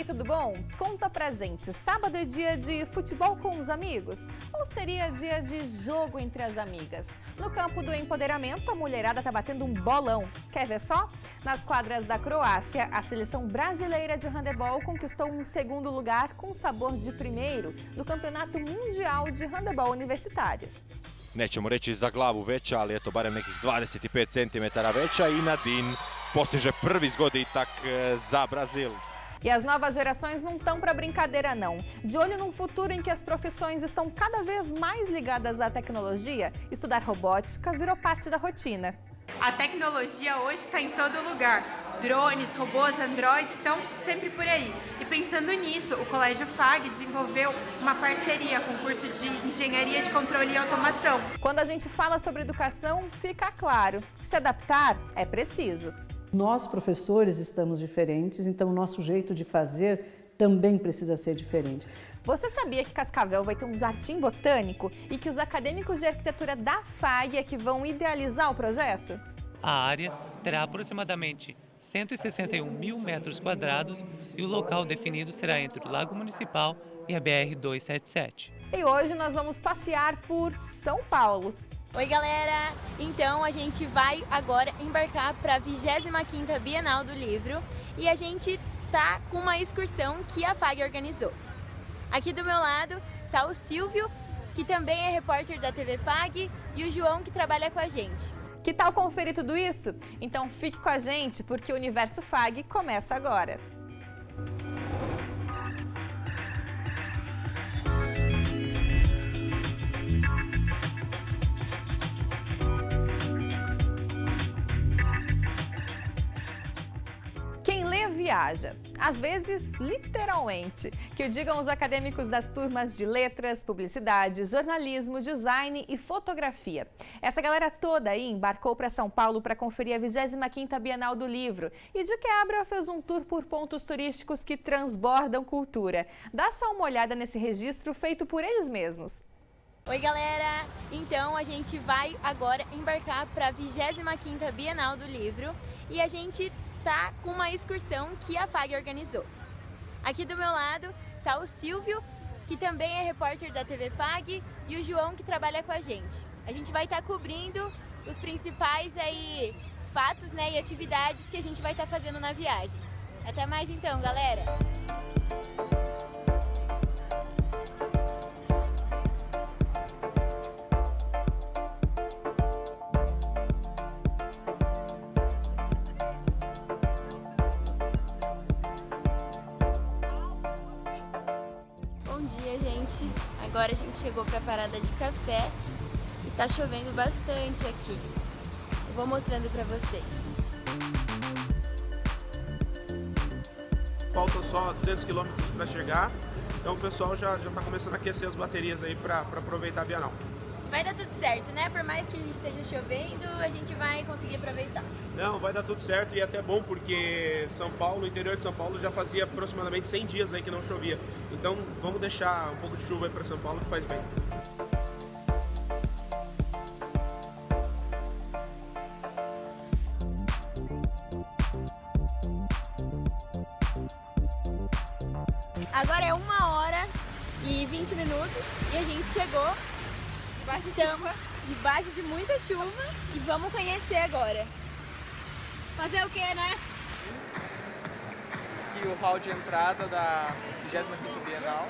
aí, tudo bom? Conta pra gente, sábado é dia de futebol com os amigos? Ou seria dia de jogo entre as amigas? No campo do empoderamento, a mulherada tá batendo um bolão. Quer ver só? Nas quadras da Croácia, a seleção brasileira de handebol conquistou um segundo lugar com sabor de primeiro no Campeonato Mundial de Handebol Universitário. Nećemo reći za glavu veća, ali eto barem nekih 25 cm veća i Nadine postiže prvi zgoditak za Brasil. E as novas gerações não estão para brincadeira não. De olho num futuro em que as profissões estão cada vez mais ligadas à tecnologia, estudar robótica virou parte da rotina. A tecnologia hoje está em todo lugar. Drones, robôs, androides estão sempre por aí. E pensando nisso, o Colégio FAG desenvolveu uma parceria com o curso de Engenharia de Controle e Automação. Quando a gente fala sobre educação, fica claro, se adaptar é preciso. Nós, professores, estamos diferentes, então o nosso jeito de fazer também precisa ser diferente. Você sabia que Cascavel vai ter um jardim botânico e que os acadêmicos de arquitetura da FAG é que vão idealizar o projeto? A área terá aproximadamente 161 mil metros quadrados e o local definido será entre o Lago Municipal e a BR-277. E hoje nós vamos passear por São Paulo. Oi galera, então a gente vai agora embarcar para a 25ª Bienal do Livro e a gente tá com uma excursão que a FAG organizou. Aqui do meu lado tá o Silvio, que também é repórter da TV FAG, e o João, que trabalha com a gente. Que tal conferir tudo isso? Então fique com a gente porque o Universo FAG começa agora. Viaja, às vezes literalmente, que o digam os acadêmicos das turmas de letras, publicidade, jornalismo, design e fotografia. Essa galera toda aí embarcou para São Paulo para conferir a 25ª Bienal do Livro e de quebra fez um tour por pontos turísticos que transbordam cultura. Dá só uma olhada nesse registro feito por eles mesmos. Oi galera, então a gente vai agora embarcar para a 25ª Bienal do Livro e a gente tá com uma excursão que a FAG organizou. Aqui do meu lado tá o Silvio, que também é repórter da TV FAG, e o João, que trabalha com a gente. A gente vai estar cobrindo os principais aí fatos, né, e atividades que a gente vai estar fazendo na viagem. Até mais então, galera! Agora a gente chegou para a parada de café e tá chovendo bastante aqui. Eu vou mostrando para vocês. Faltam só 200 km para chegar, então o pessoal já está começando a aquecer as baterias aí para aproveitar a Bienal. Vai dar tudo certo, né? Por mais que esteja chovendo, a gente vai conseguir aproveitar. Não, vai dar tudo certo e é até bom porque São Paulo, o interior de São Paulo já fazia aproximadamente 100 dias aí que não chovia. Então vamos deixar um pouco de chuva aí para São Paulo que faz bem. Agora é 1h20 e a gente chegou. Estamos debaixo de muita chuva e vamos conhecer agora. Fazer o que, né? Aqui o hall de entrada da 25ª Bienal.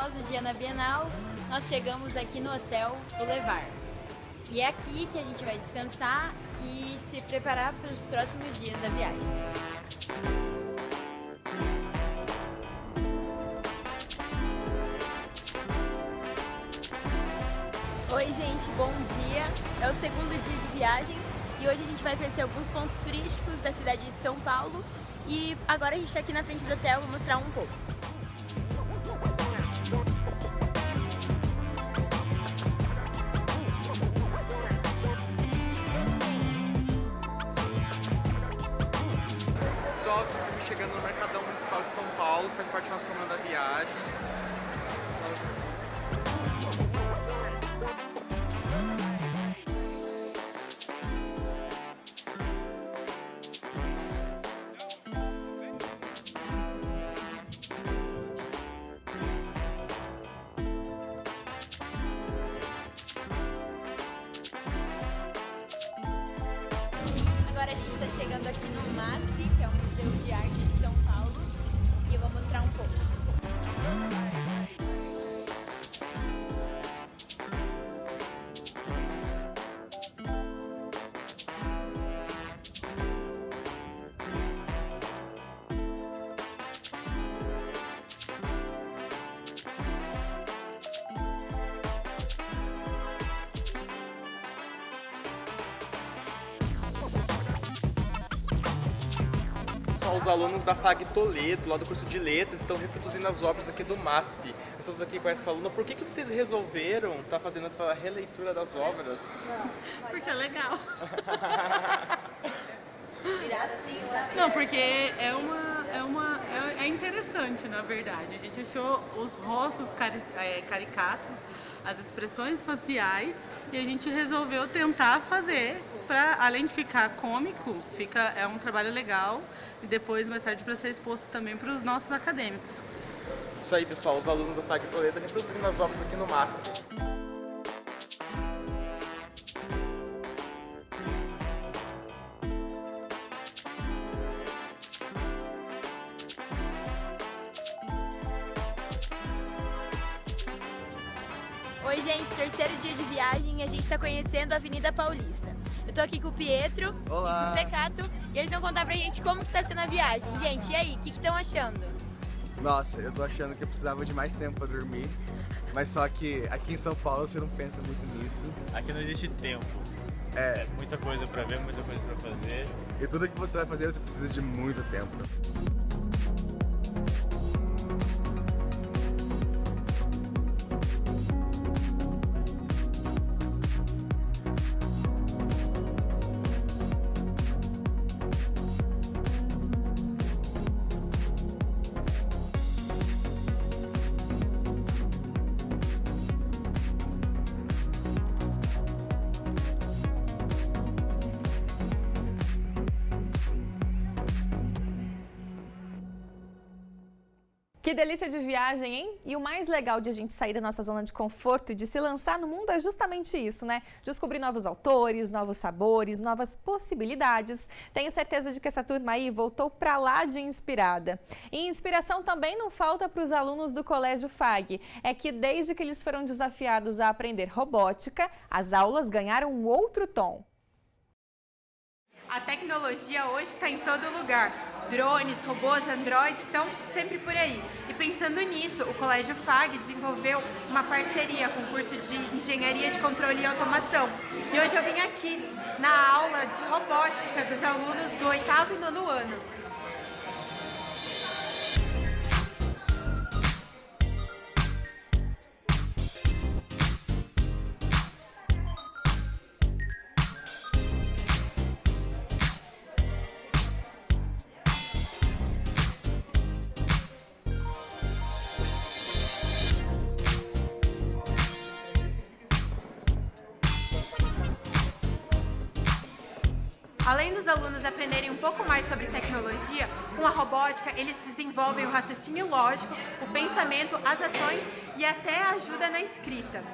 após o dia na Bienal, nós chegamos aqui no Hotel Boulevard. E é aqui que a gente vai descansar e se preparar para os próximos dias da viagem. Oi gente, bom dia! É o segundo dia de viagem e hoje a gente vai conhecer alguns pontos turísticos da cidade de São Paulo e agora a gente está aqui na frente do hotel, vou mostrar um pouco. Pessoal, estamos chegando no Mercadão Municipal de São Paulo, que faz parte do nosso comando da viagem. Agora a gente está chegando aqui no MASP, que é o Museu de Arte de São Paulo, e eu vou mostrar um pouco. Os alunos da FAG Toledo, lá do curso de Letras, estão reproduzindo as obras aqui do MASP. Estamos aqui com essa aluna. Por que vocês resolveram estar fazendo essa releitura das obras? Porque é legal. Não, porque é interessante, na verdade. A gente achou os rostos caricatos, as expressões faciais, e a gente resolveu tentar fazer, para além de ficar cômico, é um trabalho legal, e depois, mais tarde, para ser exposto também para os nossos acadêmicos. Isso aí, pessoal, os alunos da FAG Toledo reproduzindo as obras aqui no MASP. Oi gente, terceiro dia de viagem e a gente está conhecendo a Avenida Paulista. Eu tô aqui com o Pietro Olá. E com o Secato e eles vão contar pra gente como que tá sendo a viagem. Gente, e aí, o que estão achando? Nossa, eu tô achando que eu precisava de mais tempo pra dormir, mas só que aqui em São Paulo você não pensa muito nisso. Aqui não existe tempo. É. Muita coisa pra ver, muita coisa pra fazer. E tudo que você vai fazer você precisa de muito tempo. Que delícia de viagem, hein? E o mais legal de a gente sair da nossa zona de conforto e de se lançar no mundo é justamente isso, né? Descobrir novos autores, novos sabores, novas possibilidades. Tenho certeza de que essa turma aí voltou pra lá de inspirada. E inspiração também não falta para os alunos do Colégio FAG. É que desde que eles foram desafiados a aprender robótica, as aulas ganharam um outro tom. A tecnologia hoje está em todo lugar. Drones, robôs, androides estão sempre por aí. E pensando nisso, o Colégio FAG desenvolveu uma parceria com o curso de Engenharia de Controle e Automação. E hoje eu vim aqui na aula de robótica dos alunos do 8º e 9º ano. Além dos alunos aprenderem um pouco mais sobre tecnologia, com a robótica eles desenvolvem o raciocínio lógico, o pensamento, as ações e até a ajuda na escrita.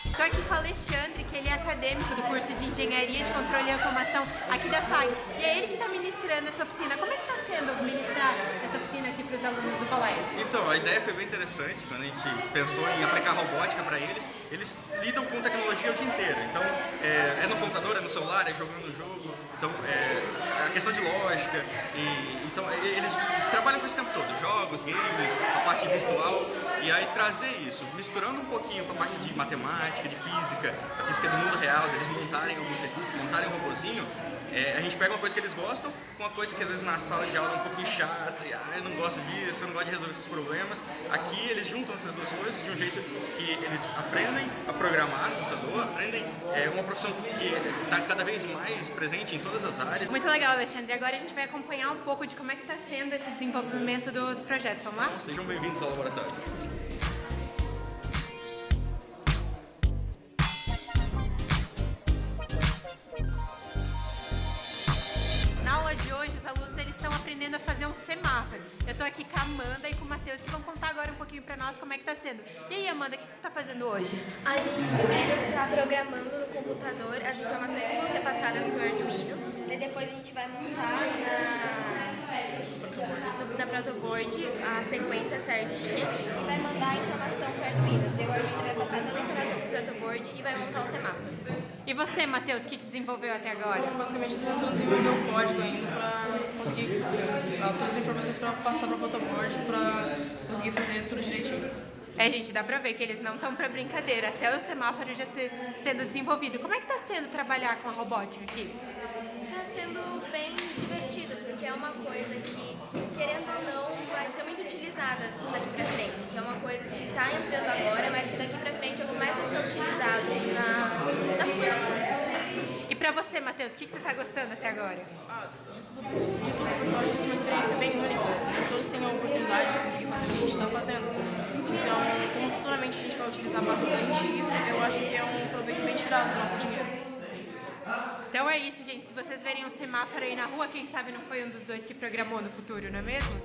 Estou aqui com a Alexandre, que ele é acadêmico do curso de Engenharia de Controle e Automação aqui da FAG. E é ele que está ministrando essa oficina. Como é que está sendo ministrar essa oficina aqui para os alunos do colégio? Então, a ideia foi bem interessante. Quando a gente pensou em aplicar robótica para eles lidam com tecnologia o dia inteiro. Então, é no computador, é no celular, é jogando o jogo. Então, a questão de lógica. Então, eles trabalham com isso o tempo todo. Jogos, games, a parte virtual. E aí trazer isso, misturando um pouquinho com a parte de matemática, de física, a física do mundo real, deles montarem algum circuito, montarem um robozinho. A gente pega uma coisa que eles gostam, com uma coisa que às vezes na sala de aula é um pouquinho chata, e eu não gosto disso, eu não gosto de resolver esses problemas. Aqui eles juntam essas duas coisas de um jeito que eles aprendem a programar no computador, aprendem uma profissão que está cada vez mais presente em todas as áreas. Muito legal, Alexandre. Agora a gente vai acompanhar um pouco de como é que está sendo esse desenvolvimento dos projetos. Vamos lá? Sejam bem-vindos ao laboratório. Na aula de hoje, os alunos estão aprendendo a fazer um semáforo. Eu estou aqui com a Amanda e com o Matheus, que vão contar agora um pouquinho para nós como é que está sendo. E aí, Amanda, o que você está fazendo hoje? A gente primeiro está programando no computador as informações que vão ser passadas no Arduino. E depois a gente vai montar na protoboard a sequência certinha e vai mandar a informação para o Arduino. O Arduino vai passar toda a informação para o protoboard e vai montar o semáforo. E você, Matheus, o que desenvolveu até agora? Basicamente, eu estou tentando desenvolver o código ainda para conseguir todas as informações para passar para o protoboard, para conseguir fazer tudo direitinho. Gente, dá pra ver que eles não estão pra brincadeira, até o semáforo já sendo desenvolvido. Como é que tá sendo trabalhar com a robótica aqui? Tá sendo bem divertido, porque é uma coisa que, querendo ou não, vai ser muito utilizada daqui pra frente, que é uma coisa que tá entrando agora, mas que daqui pra frente é o que mais vai ser utilizado na função de tudo. E pra você, Matheus, o que você tá gostando até agora? De tudo, porque eu acho isso uma experiência bem única. Nem todos têm a oportunidade de conseguir fazer o que a gente está fazendo. Então, como futuramente a gente vai utilizar bastante isso, eu acho que é um proveito bem tirado do nosso dinheiro. Então é isso, gente. Se vocês verem um semáforo aí na rua, quem sabe não foi um dos dois que programou no futuro, não é mesmo?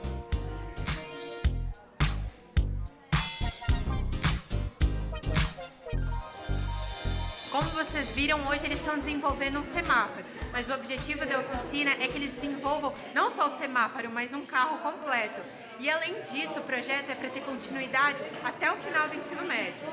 Como vocês viram, hoje eles estão desenvolvendo um semáforo, mas o objetivo da oficina é que eles desenvolvam não só o semáforo, mas um carro completo. E além disso, o projeto é para ter continuidade até o final do ensino médio.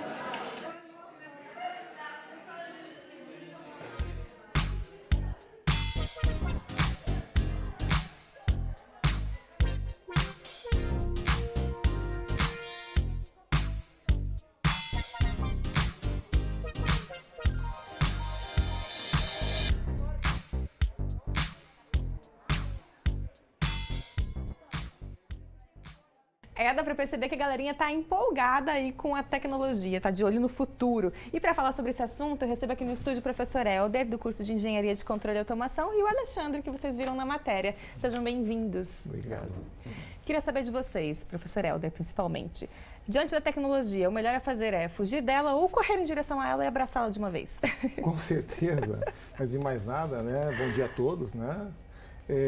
Dá pra perceber que a galerinha tá empolgada aí com a tecnologia, tá de olho no futuro. E para falar sobre esse assunto, eu recebo aqui no estúdio o professor Helder, do curso de Engenharia de Controle e Automação, e o Alexandre, que vocês viram na matéria. Sejam bem-vindos. Obrigado. Queria saber de vocês, professor Helder, principalmente. Diante da tecnologia, o melhor a fazer é fugir dela ou correr em direção a ela e abraçá-la de uma vez? Com certeza. Mas e mais nada, né? Bom dia a todos, né?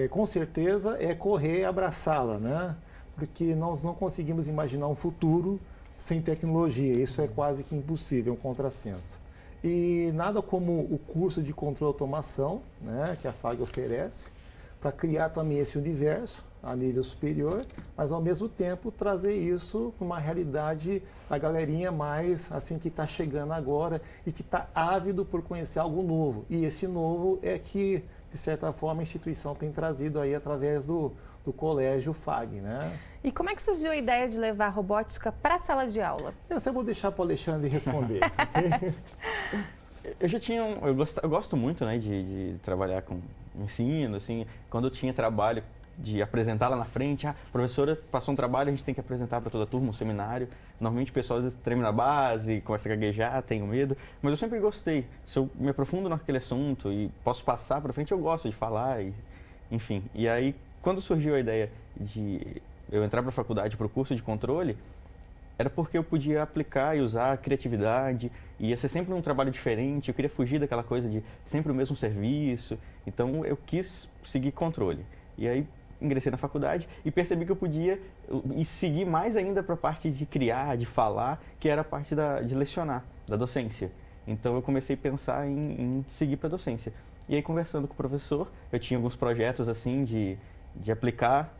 Com certeza é correr e abraçá-la, né? Porque nós não conseguimos imaginar um futuro sem tecnologia. Isso é quase que impossível, é um contrassenso. E nada como o curso de controle e automação, né, que a FAG oferece, para criar também esse universo a nível superior, mas ao mesmo tempo trazer isso para uma realidade da galerinha mais assim que está chegando agora e que está ávido por conhecer algo novo. E esse novo é que, de certa forma, a instituição tem trazido aí através do colégio FAG, né? E como é que surgiu a ideia de levar a robótica para a sala de aula? Essa eu vou deixar para o Alexandre responder. Eu gosto muito, né, de trabalhar com ensino, assim, quando eu tinha trabalho de apresentar lá na frente, a professora passou um trabalho, a gente tem que apresentar para toda a turma, um seminário. Normalmente o pessoal às vezes treme na base, começa a gaguejar, tenho medo, mas eu sempre gostei. Se eu me aprofundo naquele assunto e posso passar para frente, eu gosto de falar, enfim. E aí, quando surgiu a ideia de eu entrar para a faculdade, para o curso de controle, era porque eu podia aplicar e usar a criatividade, ia ser sempre um trabalho diferente, eu queria fugir daquela coisa de sempre o mesmo serviço, então eu quis seguir controle. E aí ingressei na faculdade e percebi que eu podia seguir mais ainda para a parte de criar, de falar, que era a parte de lecionar, da docência. Então eu comecei a pensar em seguir para a docência. E aí, conversando com o professor, eu tinha alguns projetos assim de aplicar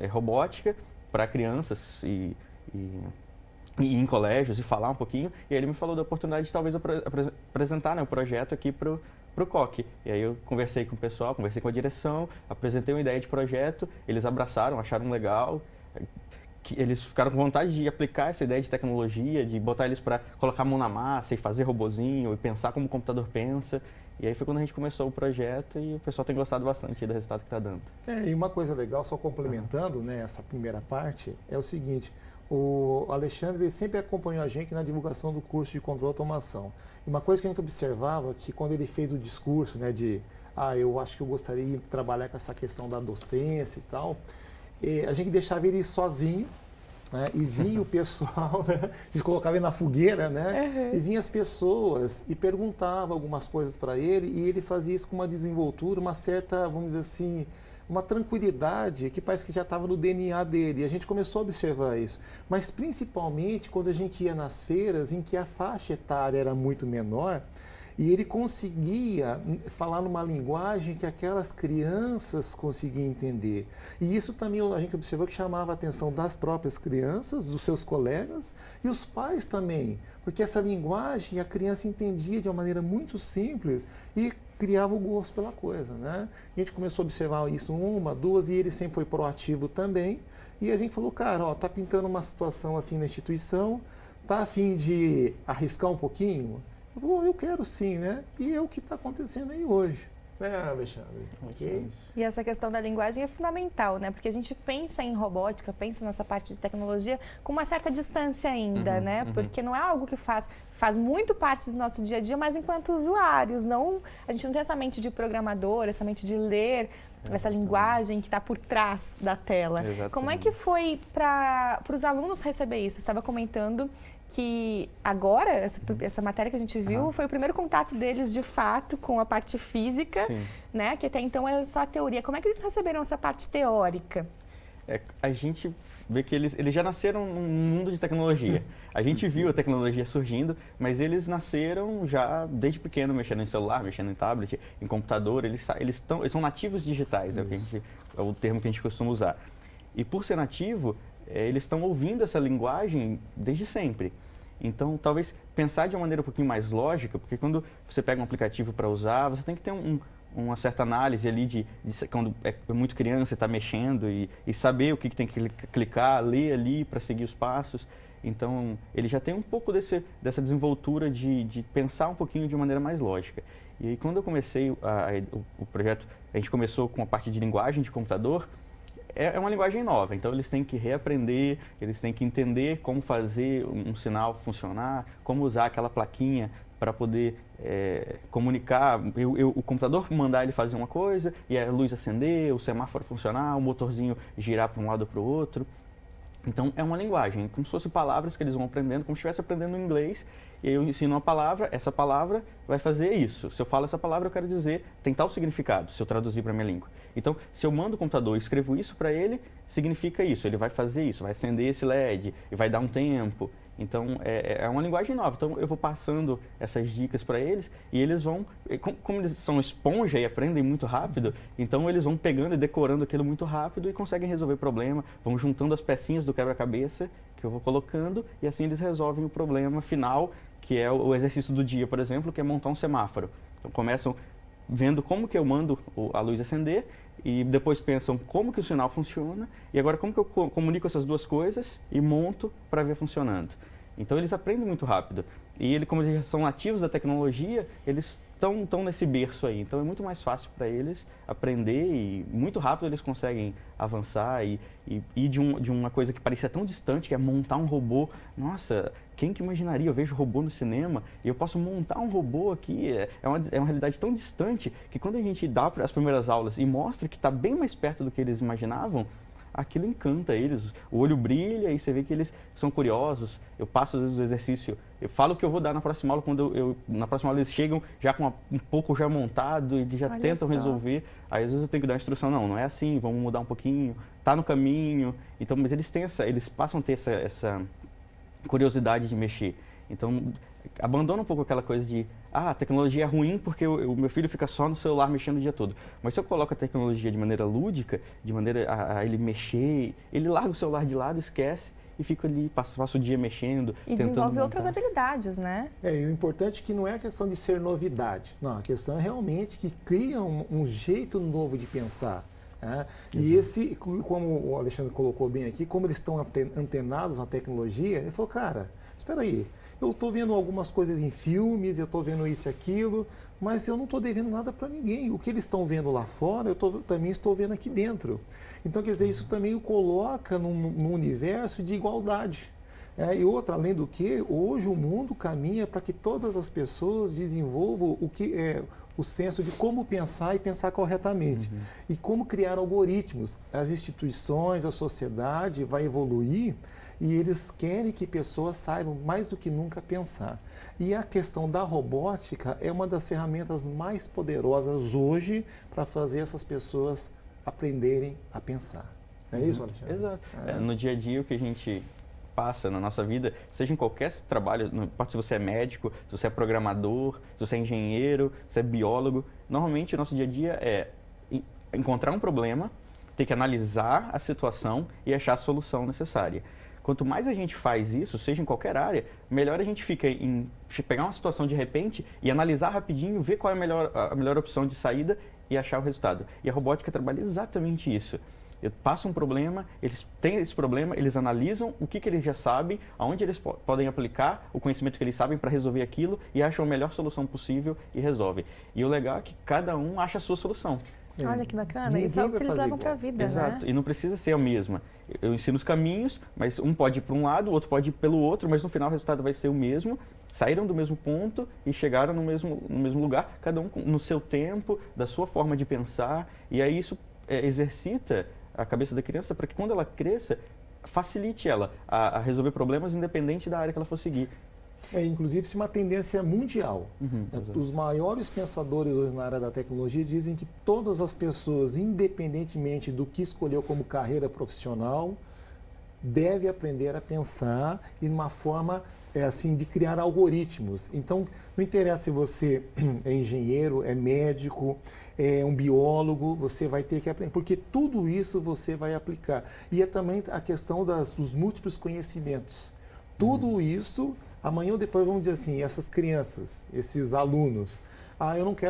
robótica para crianças e em colégios e falar um pouquinho. E aí ele me falou da oportunidade de talvez apresentar, né, o projeto aqui para o COC. E aí eu conversei com o pessoal, conversei com a direção, apresentei uma ideia de projeto, eles abraçaram, acharam legal. Que eles ficaram com vontade de aplicar essa ideia de tecnologia, de botar eles para colocar a mão na massa e fazer robozinho e pensar como o computador pensa. E aí foi quando a gente começou o projeto e o pessoal tem gostado bastante do resultado que está dando. E uma coisa legal, só complementando, né, essa primeira parte, é o seguinte: o Alexandre sempre acompanhou a gente na divulgação do curso de controle e automação. E uma coisa que a gente observava, que quando ele fez o discurso, né, eu acho que eu gostaria de trabalhar com essa questão da docência e tal, a gente deixava ele sozinho, né, e vinha o pessoal, né, a gente colocava ele na fogueira, né, e vinha as pessoas e perguntava algumas coisas para ele, e ele fazia isso com uma desenvoltura, uma certa, vamos dizer assim, uma tranquilidade que parece que já estava no DNA dele. E a gente começou a observar isso. Mas principalmente quando a gente ia nas feiras em que a faixa etária era muito menor, e ele conseguia falar numa linguagem que aquelas crianças conseguiam entender. E isso também a gente observou que chamava a atenção das próprias crianças, dos seus colegas e os pais também. Porque essa linguagem a criança entendia de uma maneira muito simples e criava o gosto pela coisa, né? E a gente começou a observar isso uma, duas, e ele sempre foi proativo também. E a gente falou, cara, tá pintando uma situação assim na instituição, tá a fim de arriscar um pouquinho? Eu quero sim, né? E é o que está acontecendo aí hoje, né, Alexandre? Okay? E essa questão da linguagem é fundamental, né? Porque a gente pensa em robótica, pensa nessa parte de tecnologia com uma certa distância ainda, né? Porque não é algo que faz muito parte do nosso dia a dia, mas enquanto usuários, a gente não tem essa mente de programador, essa mente de ler, essa linguagem que está por trás da tela. Exatamente. Como é que foi para os alunos receber isso? Você estava comentando que agora, essa matéria que a gente viu, foi o primeiro contato deles, de fato, com a parte física, né? Que até então é só a teoria. Como é que eles receberam essa parte teórica? A gente vê que eles já nasceram num mundo de tecnologia. A gente viu a tecnologia surgindo, mas eles nasceram já desde pequeno mexendo em celular, mexendo em tablet, em computador. Eles são nativos digitais, é o termo que a gente costuma usar. E por ser nativo, eles estão ouvindo essa linguagem desde sempre. Então, talvez pensar de uma maneira um pouquinho mais lógica, porque quando você pega um aplicativo para usar, você tem que ter uma certa análise ali de quando é muito criança, está mexendo e saber o que tem que clicar, ler ali para seguir os passos. Então, ele já tem um pouco dessa desenvoltura de pensar um pouquinho de maneira mais lógica. E aí, quando eu comecei o projeto, a gente começou com a parte de linguagem de computador. É uma linguagem nova, então eles têm que reaprender, eles têm que entender como fazer um sinal funcionar, como usar aquela plaquinha para poder comunicar, o computador mandar ele fazer uma coisa e a luz acender, o semáforo funcionar, o motorzinho girar para um lado ou para o outro. Então é uma linguagem, como se fossem palavras que eles vão aprendendo, como se estivesse aprendendo inglês, e aí eu ensino uma palavra, essa palavra vai fazer isso. Se eu falo essa palavra, eu quero dizer, tem tal significado, se eu traduzir para a minha língua. Então, se eu mando o computador e escrevo isso para ele, significa isso, ele vai fazer isso, vai acender esse LED e vai dar um tempo. Então, é uma linguagem nova. Então, eu vou passando essas dicas para eles e eles vão, como eles são esponja e aprendem muito rápido, então eles vão pegando e decorando aquilo muito rápido e conseguem resolver o problema, vão juntando as pecinhas do quebra-cabeça que eu vou colocando e assim eles resolvem o problema final, que é o exercício do dia, por exemplo, que é montar um semáforo. Então, começam vendo como que eu mando a luz acender e depois pensam como que o sinal funciona e agora como que eu comunico essas duas coisas e monto para ver funcionando. Então eles aprendem muito rápido e como eles já são nativos da tecnologia, eles estão nesse berço aí. Então é muito mais fácil para eles aprender e muito rápido eles conseguem avançar e de uma coisa que parecia tão distante, que é montar um robô. Nossa, quem que imaginaria? Eu vejo robô no cinema e eu posso montar um robô aqui. É uma realidade tão distante que quando a gente dá as primeiras aulas e mostra que está bem mais perto do que eles imaginavam, aquilo encanta eles, o olho brilha e você vê que eles são curiosos. Eu passo às vezes o exercício, eu falo o que eu vou dar na próxima aula, quando na próxima aula eles chegam já com um pouco já montado e já tentam resolver. Aí às vezes eu tenho que dar uma instrução, não é assim, vamos mudar um pouquinho, tá no caminho. Então, mas eles passam a ter essa curiosidade de mexer. Então, abandona um pouco aquela coisa de a tecnologia é ruim porque o meu filho fica só no celular mexendo o dia todo. Mas se eu coloco a tecnologia de maneira lúdica, de maneira a ele mexer, ele larga o celular de lado, esquece e fica ali, passa o dia mexendo, e desenvolve outras habilidades, né? E o importante é que não é a questão de ser novidade. Não, a questão é realmente que cria um jeito novo de pensar. Né? E esse, como o Alexandre colocou bem aqui, como eles estão antenados na tecnologia, ele falou, cara, espera aí, eu estou vendo algumas coisas em filmes, eu estou vendo isso e aquilo, mas eu não estou devendo nada para ninguém. O que eles estão vendo lá fora, eu também estou vendo aqui dentro. Então, quer dizer, isso também o coloca num universo de igualdade. E outra, além do que, hoje o mundo caminha para que todas as pessoas desenvolvam o senso de como pensar e pensar corretamente. E como criar algoritmos. As instituições, a sociedade vai evoluir e eles querem que pessoas saibam mais do que nunca pensar. E a questão da robótica é uma das ferramentas mais poderosas hoje para fazer essas pessoas aprenderem a pensar. É isso, Alexandre? Exato. No dia a dia, o que a gente passa na nossa vida, seja em qualquer trabalho, não importa se você é médico, se você é programador, se você é engenheiro, se você é biólogo, normalmente o nosso dia a dia é encontrar um problema, ter que analisar a situação e achar a solução necessária. Quanto mais a gente faz isso, seja em qualquer área, melhor a gente fica em pegar uma situação de repente e analisar rapidinho, ver qual é a melhor opção de saída e achar o resultado. E a robótica trabalha exatamente isso. Eu passo um problema, eles têm esse problema, eles analisam o que eles já sabem, aonde eles podem aplicar o conhecimento que eles sabem para resolver aquilo e acham a melhor solução possível e resolve. E o legal é que cada um acha a sua solução. Olha que bacana, isso é o que eles levam para a vida, Exato, né? E não precisa ser a mesma. Eu ensino os caminhos, mas um pode ir para um lado, o outro pode ir pelo outro, mas no final o resultado vai ser o mesmo. Saíram do mesmo ponto e chegaram no mesmo lugar, cada um no seu tempo, da sua forma de pensar. E aí isso exercita a cabeça da criança para que quando ela cresça, facilite ela a resolver problemas independente da área que ela for seguir. Inclusive, isso é uma tendência mundial. Os maiores pensadores hoje na área da tecnologia dizem que todas as pessoas, independentemente do que escolheu como carreira profissional, devem aprender a pensar em uma forma assim, de criar algoritmos. Então, não interessa se você é engenheiro, é médico, é um biólogo, você vai ter que aprender, porque tudo isso você vai aplicar. E é também a questão dos múltiplos conhecimentos. Tudo isso, amanhã ou depois vamos dizer assim, essas crianças, esses alunos,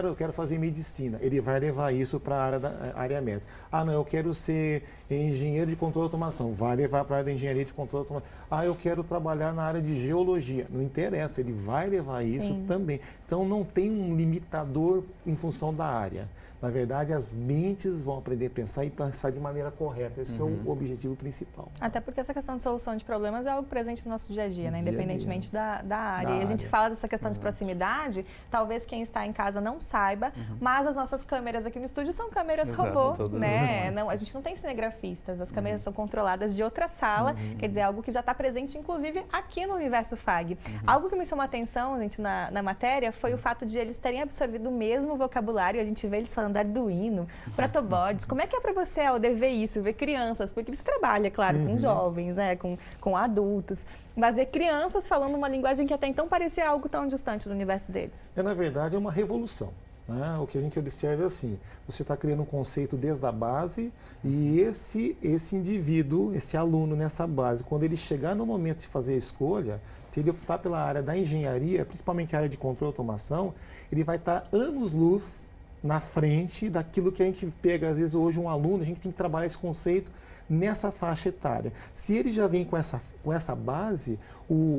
eu quero fazer medicina. Ele vai levar isso para a área médica. Não, eu quero ser engenheiro de controle de automação. Vai levar para a área de engenharia de controle de automação. Eu quero trabalhar na área de geologia. Não interessa, ele vai levar isso também. Então, não tem um limitador em função da área. Na verdade, as mentes vão aprender a pensar e pensar de maneira correta. Esse é o objetivo principal. Até porque essa questão de solução de problemas é algo presente no nosso dia a dia, né? Independentemente da área. E a gente fala dessa questão de proximidade, talvez quem está em casa não saiba, mas as nossas câmeras aqui no estúdio são câmeras robô, né? Não, a gente não tem cinegrafistas, as câmeras são controladas de outra sala, quer dizer, algo que já está presente, inclusive, aqui no Universo FAG. Algo que me chamou a atenção, gente, na matéria, foi o fato de eles terem absorvido o mesmo vocabulário, a gente vê eles falando Arduino, protoboards. Como é que é para você, Alder, ver isso, ver crianças? Porque você trabalha, claro, com jovens, né, com adultos, mas ver crianças falando uma linguagem que até então parecia algo tão distante do universo deles. Na verdade, é uma revolução. Né? O que a gente observa é assim, você está criando um conceito desde a base e esse indivíduo, esse aluno nessa base, quando ele chegar no momento de fazer a escolha, se ele optar pela área da engenharia, principalmente a área de controle e automação, ele vai estar anos-luz na frente daquilo que a gente pega, às vezes hoje um aluno, a gente tem que trabalhar esse conceito nessa faixa etária. Se ele já vem com essa base,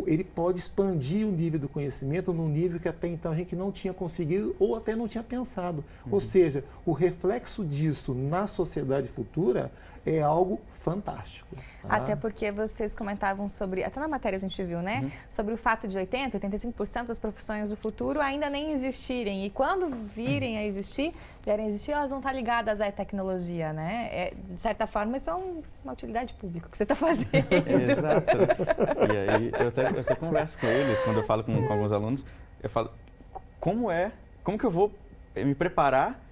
ele pode expandir o nível do conhecimento num nível que até então a gente não tinha conseguido ou até não tinha pensado. Ou seja, o reflexo disso na sociedade futura é algo fantástico. Tá? Até porque vocês comentavam sobre, até na matéria a gente viu, né? Sobre o fato de 85% das profissões do futuro ainda nem existirem. E quando vierem a existir, elas vão estar ligadas à tecnologia, né? De certa forma, isso é uma utilidade pública que você está fazendo. Exato. E aí, eu até converso com eles, quando eu falo com alguns alunos, eu falo, como que eu vou me preparar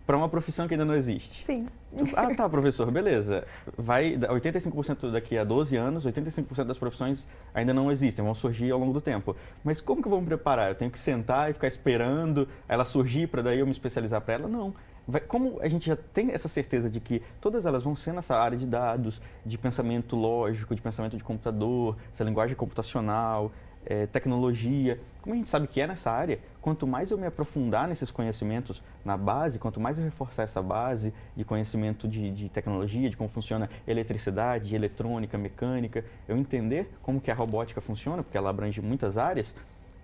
para uma profissão que ainda não existe? Sim. Ah, tá, professor, beleza. Vai 85% daqui a 12 anos, 85% das profissões ainda não existem, vão surgir ao longo do tempo. Mas como que eu vou me preparar? Eu tenho que sentar e ficar esperando ela surgir para daí eu me especializar para ela? Não. Como a gente já tem essa certeza de que todas elas vão ser nessa área de dados, de pensamento lógico, de pensamento de computador, essa linguagem computacional, tecnologia, como a gente sabe que é nessa área, quanto mais eu me aprofundar nesses conhecimentos na base, quanto mais eu reforçar essa base de conhecimento de tecnologia, de como funciona eletricidade, eletrônica, mecânica, eu entender como que a robótica funciona, porque ela abrange muitas áreas,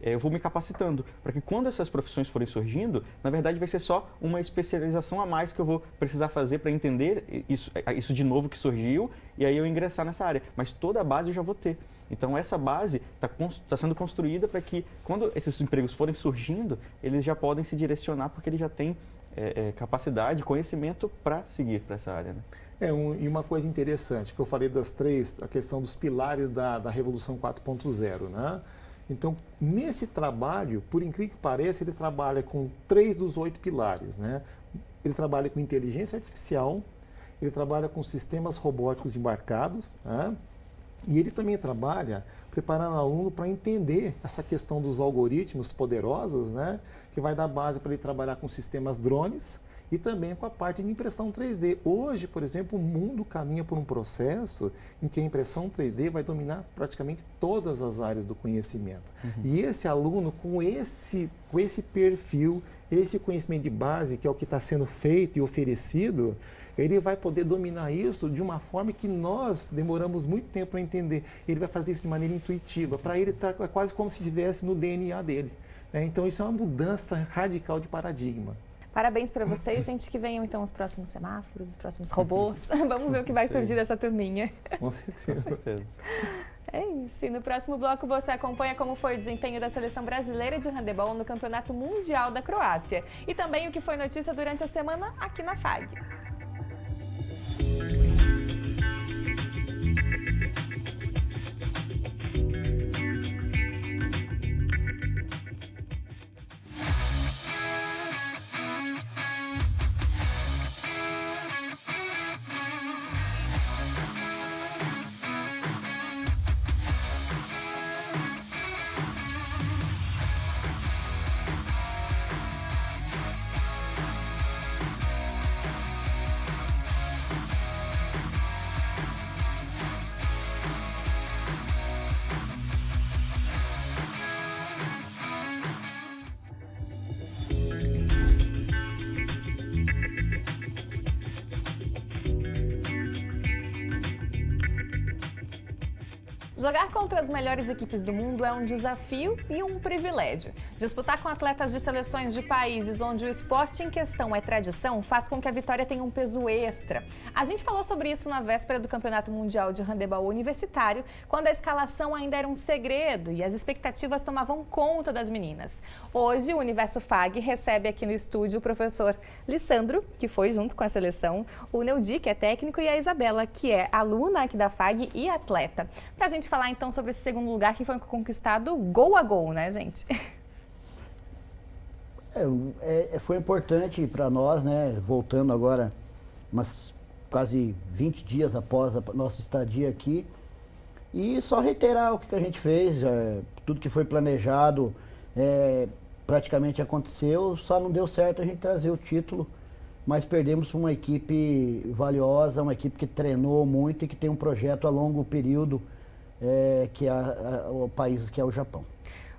eu vou me capacitando, para que quando essas profissões forem surgindo, na verdade vai ser só uma especialização a mais que eu vou precisar fazer para entender isso de novo que surgiu e aí eu ingressar nessa área. Mas toda a base eu já vou ter. Então essa base está sendo construída para que quando esses empregos forem surgindo, eles já podem se direcionar porque eles já têm capacidade, conhecimento para seguir para essa área. Né? E uma coisa interessante, que eu falei a questão dos pilares da Revolução 4.0, né? Então, nesse trabalho, por incrível que pareça, ele trabalha com 3 dos 8 pilares, né? Ele trabalha com inteligência artificial, ele trabalha com sistemas robóticos embarcados, né? E ele também trabalha preparando o aluno para entender essa questão dos algoritmos poderosos, né? Que vai dar base para ele trabalhar com sistemas drones e também com a parte de impressão 3D. Hoje, por exemplo, o mundo caminha por um processo em que a impressão 3D vai dominar praticamente todas as áreas do conhecimento. E esse aluno, com esse perfil, esse conhecimento de base, que é o que está sendo feito e oferecido, ele vai poder dominar isso de uma forma que nós demoramos muito tempo para entender. Ele vai fazer isso de maneira intuitiva. Para ele, é quase como se estivesse no DNA dele. Né? Então, isso é uma mudança radical de paradigma. Parabéns para vocês, gente, que venham então os próximos semáforos, os próximos robôs. Vamos ver o que vai surgir dessa turminha. Com certeza. É isso. E no próximo bloco você acompanha como foi o desempenho da seleção brasileira de handebol no Campeonato Mundial da Croácia. E também o que foi notícia durante a semana aqui na FAG. Jogar contra as melhores equipes do mundo é um desafio e um privilégio. Disputar com atletas de seleções de países onde o esporte em questão é tradição faz com que a vitória tenha um peso extra. A gente falou sobre isso na véspera do Campeonato Mundial de Handebol Universitário, quando a escalação ainda era um segredo e as expectativas tomavam conta das meninas. Hoje, o Universo FAG recebe aqui no estúdio o professor Lissandro, que foi junto com a seleção, o Neudi, que é técnico, e a Isabela, que é aluna aqui da FAG e atleta. Pra gente falar então sobre esse segundo lugar que foi conquistado gol a gol, né, gente? Foi importante para nós, né? Voltando agora, quase 20 dias após a nossa estadia aqui. E só reiterar o que a gente fez, tudo que foi planejado praticamente aconteceu, só não deu certo a gente trazer o título, mas perdemos para uma equipe valiosa, uma equipe que treinou muito e que tem um projeto a longo período, que é o país que é o Japão.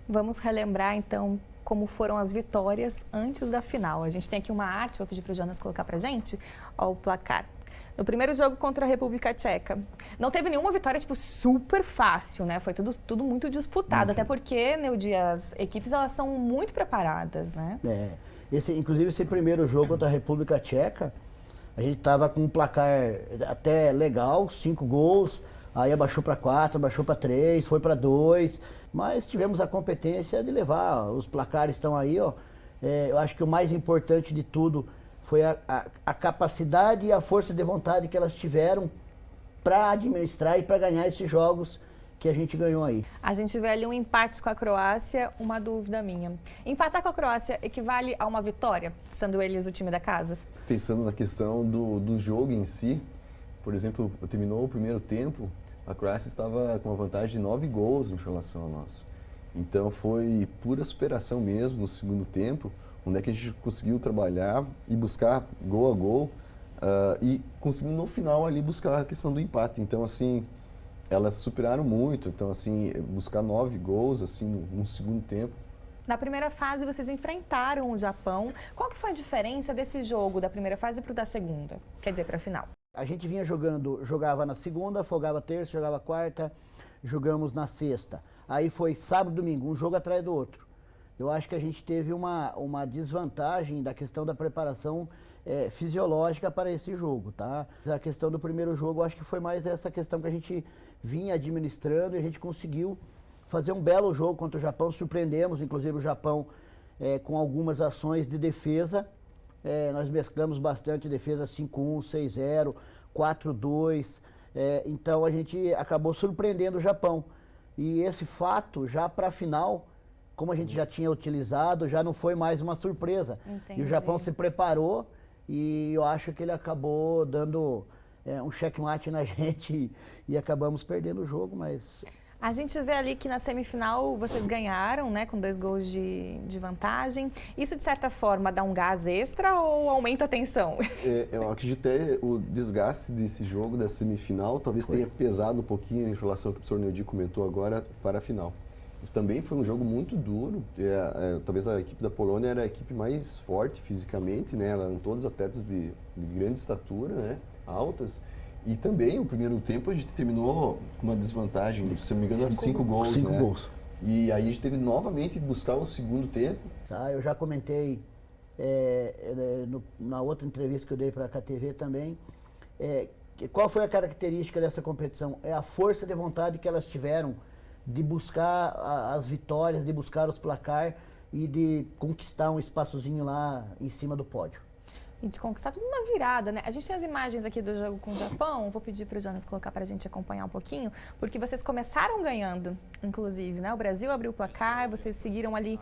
Vamos relembrar então como foram as vitórias antes da final. A gente tem aqui uma arte, vou pedir para o Jonas colocar para a gente, ó, o placar. No primeiro jogo contra a República Tcheca, não teve nenhuma vitória tipo super fácil, né? Foi tudo muito disputado, até porque, Neudi, as equipes elas são muito preparadas, né? Inclusive esse primeiro jogo contra a República Tcheca, a gente estava com um placar até legal, 5 gols. Aí abaixou para 4, abaixou para 3, foi para 2, mas tivemos a competência de levar, os placares estão aí, ó. Eu acho que o mais importante de tudo foi a capacidade e a força de vontade que elas tiveram para administrar e para ganhar esses jogos que a gente ganhou aí. A gente vê ali um empate com a Croácia, uma dúvida minha. Empatar com a Croácia equivale a uma vitória, sendo eles o time da casa? Pensando na questão do jogo em si, por exemplo, terminou o primeiro tempo, a Croácia estava com uma vantagem de 9 gols em relação a nós. Então foi pura superação mesmo no segundo tempo, onde é que a gente conseguiu trabalhar e buscar gol a gol e conseguiu no final ali buscar a questão do empate. Então assim, elas superaram muito, então assim, buscar 9 gols assim no segundo tempo. Na primeira fase vocês enfrentaram o Japão. Qual que foi a diferença desse jogo da primeira fase para o da segunda? Quer dizer, para a final? A gente vinha jogava na segunda, folgava terça, jogava quarta, jogamos na sexta. Aí foi sábado e domingo, um jogo atrás do outro. Eu acho que a gente teve uma desvantagem da questão da preparação fisiológica para esse jogo, tá? A questão do primeiro jogo, eu acho que foi mais essa questão que a gente vinha administrando e a gente conseguiu fazer um belo jogo contra o Japão, surpreendemos, inclusive o Japão com algumas ações de defesa. Nós mesclamos bastante defesa 5-1, 6-0, 4-2, então a gente acabou surpreendendo o Japão. E esse fato, já para a final, como a gente já tinha utilizado, já não foi mais uma surpresa. Entendi. E o Japão se preparou e eu acho que ele acabou dando um checkmate na gente e acabamos perdendo o jogo, mas... A gente vê ali que na semifinal vocês ganharam, né, com 2 gols de vantagem. Isso, de certa forma, dá um gás extra ou aumenta a tensão? Eu acredito que o desgaste desse jogo, da semifinal, talvez tenha pesado um pouquinho em relação ao que o professor Neudi comentou agora para a final. Também foi um jogo muito duro. Talvez a equipe da Polônia era a equipe mais forte fisicamente, né? Eram todos atletas de grande estatura, né? Altas. E também, o primeiro tempo, a gente terminou com uma desvantagem, se não me engano, de 5 gols. 5 gols. E aí a gente teve novamente buscar o segundo tempo. Tá, eu já comentei na outra entrevista que eu dei para a KTV também. Qual foi a característica dessa competição? É a força de vontade que elas tiveram de buscar as vitórias, de buscar os placar e de conquistar um espaçozinho lá em cima do pódio. E de conquistar tudo na virada, né? A gente tem as imagens aqui do jogo com o Japão, vou pedir para o Jonas colocar para a gente acompanhar um pouquinho, porque vocês começaram ganhando, inclusive, né? O Brasil abriu o placar, vocês seguiram ali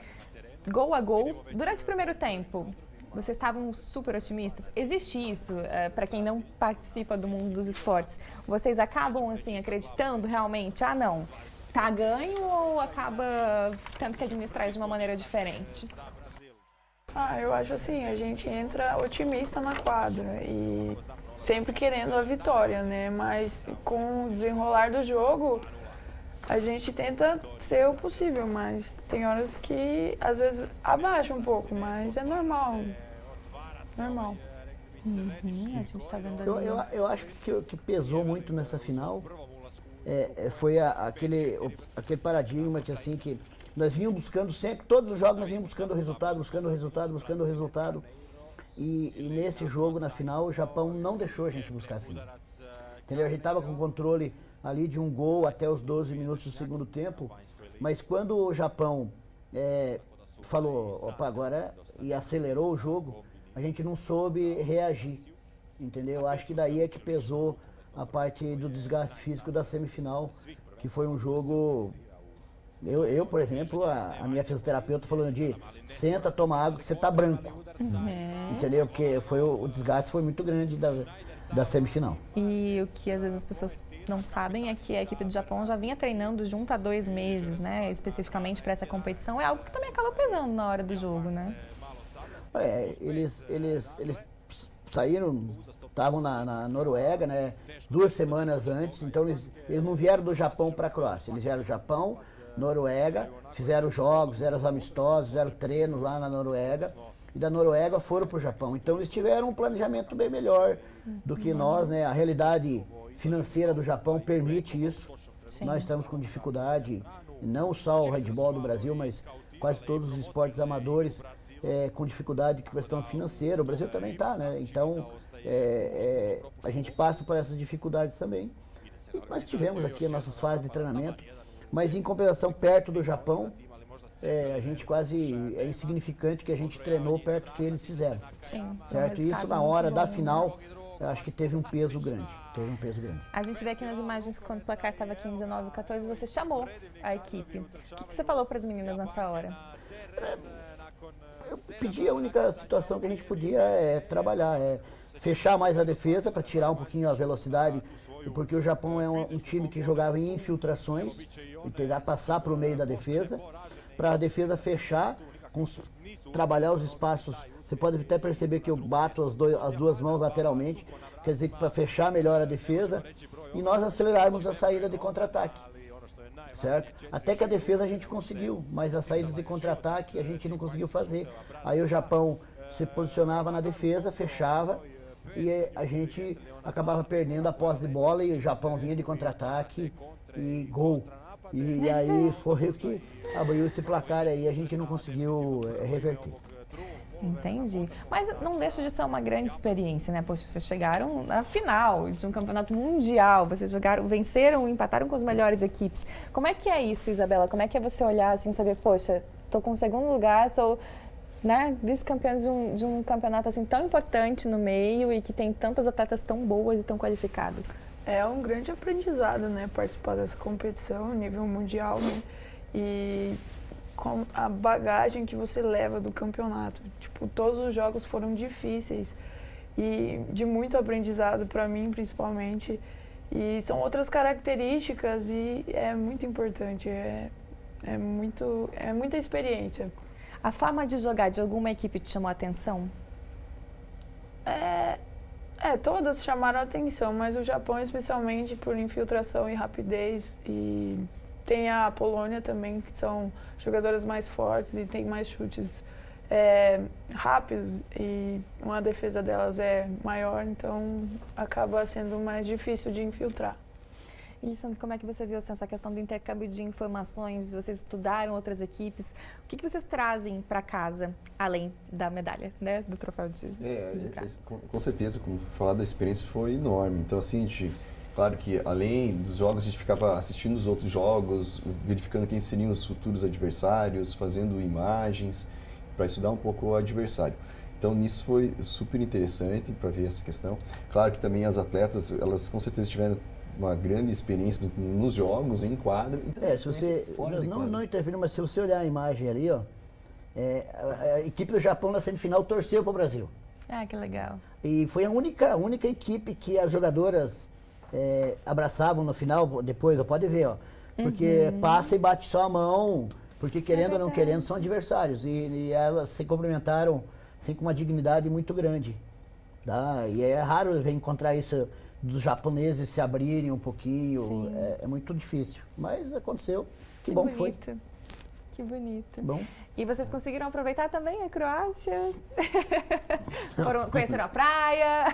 gol a gol. Durante o primeiro tempo, vocês estavam super otimistas? Existe isso, para quem não participa do mundo dos esportes? Vocês acabam, assim, acreditando realmente, não, tá ganho ou acaba tendo que administrar de uma maneira diferente? Eu acho assim, a gente entra otimista na quadra e sempre querendo a vitória, né? Mas com o desenrolar do jogo, a gente tenta ser o possível, mas tem horas que às vezes abaixa um pouco, mas é normal. Normal. A gente tá vendo ali. Eu acho que o que pesou muito nessa final foi aquele paradigma que assim que nós vínhamos buscando sempre, todos os jogos nós vínhamos buscando o resultado. E nesse jogo, na final, o Japão não deixou a gente buscar a final. Entendeu? A gente estava com controle ali de um gol até os 12 minutos do segundo tempo, mas quando o Japão falou, opa, agora, e acelerou o jogo, a gente não soube reagir. Entendeu? Acho que daí é que pesou a parte do desgaste físico da semifinal, que foi um jogo... Eu, por exemplo, a minha fisioterapeuta falando senta, toma água que você tá branco. Entendeu? Porque o desgaste foi muito grande da semifinal. E o que às vezes as pessoas não sabem é que a equipe do Japão já vinha treinando junto há 2 meses, né? Especificamente para essa competição. É algo que também acaba pesando na hora do jogo, né? Eles saíram, estavam na Noruega, né? 2 semanas antes, então eles não vieram do Japão para a Croácia. Eles vieram do Japão, Noruega, fizeram jogos, fizeram os amistosos, fizeram treinos lá na Noruega e da Noruega foram para o Japão. Então eles tiveram um planejamento bem melhor do que nós, né? A realidade financeira do Japão permite isso. Sim. Nós estamos com dificuldade, não só o handebol do Brasil, mas quase todos os esportes amadores com dificuldade de questão financeira. O Brasil também está, né? Então a gente passa por essas dificuldades também. E nós tivemos aqui as nossas fases de treinamento. Mas em compensação, perto do Japão, a gente quase é insignificante que a gente treinou perto do que eles fizeram. Sim. Certo? E isso na hora da final, eu acho que teve um peso grande. A gente vê aqui nas imagens que quando o placar estava 15-9-14, você chamou a equipe. O que você falou para as meninas nessa hora? Eu pedi, a única situação que a gente podia trabalhar, fechar mais a defesa para tirar um pouquinho a velocidade, porque o Japão é um time que jogava em infiltrações, e tentar passar para o meio da defesa, para a defesa fechar, trabalhar os espaços. Você pode até perceber que eu bato as duas mãos lateralmente, quer dizer que para fechar melhor a defesa e nós acelerarmos a saída de contra-ataque, certo? Até que a defesa a gente conseguiu, mas as saídas de contra-ataque a gente não conseguiu fazer. Aí o Japão se posicionava na defesa, fechava e a gente acabava perdendo a posse de bola e o Japão vinha de contra-ataque e gol. E aí foi o que abriu esse placar aí, a gente não conseguiu reverter. Entendi. Mas não deixa de ser uma grande experiência, né? Poxa, vocês chegaram na final de um campeonato mundial, vocês venceram, empataram com as melhores equipes. Como é que é isso, Isabela? Como é que é você olhar assim e saber, poxa, tô com o segundo lugar, sou, né, vice-campeã de um campeonato assim tão importante no meio e que tem tantas atletas tão boas e tão qualificadas? É um grande aprendizado, né? Participar dessa competição, nível mundial, né? E com a bagagem que você leva do campeonato. Tipo, todos os jogos foram difíceis e de muito aprendizado para mim, principalmente. E são outras características e é muito importante, é muita experiência. A forma de jogar de alguma equipe te chamou a atenção? Todas chamaram a atenção, mas o Japão especialmente por infiltração e rapidez, e tem a Polônia também, que são jogadoras mais fortes e tem mais chutes rápidos e uma defesa delas é maior, então acaba sendo mais difícil de infiltrar. E, Lissandro, como é que você viu essa questão do intercâmbio de informações? Vocês estudaram outras equipes. O que vocês trazem para casa, além da medalha, né, do troféu de prata? Com certeza, como falar da experiência foi enorme. Então, assim, claro que além dos jogos, a gente ficava assistindo os outros jogos, verificando quem seriam os futuros adversários, fazendo imagens para estudar um pouco o adversário. Então, nisso foi super interessante para ver essa questão. Claro que também as atletas, elas com certeza tiveram uma grande experiência nos jogos, em quadra. Se você não interfere, mas se você olhar a imagem ali, ó, a equipe do Japão na semifinal torceu para o Brasil. Ah, que legal. E foi a única equipe que as jogadoras abraçavam no final, depois, pode ver, ó, porque passa e bate só a mão, porque querendo ou não querendo são adversários. E elas se cumprimentaram assim, com uma dignidade muito grande. Tá? E é raro ver encontrar isso dos japoneses se abrirem um pouquinho, é muito difícil, mas aconteceu, que bom que foi. Que bonito. Bom. E vocês conseguiram aproveitar também a Croácia? Conheceram a praia?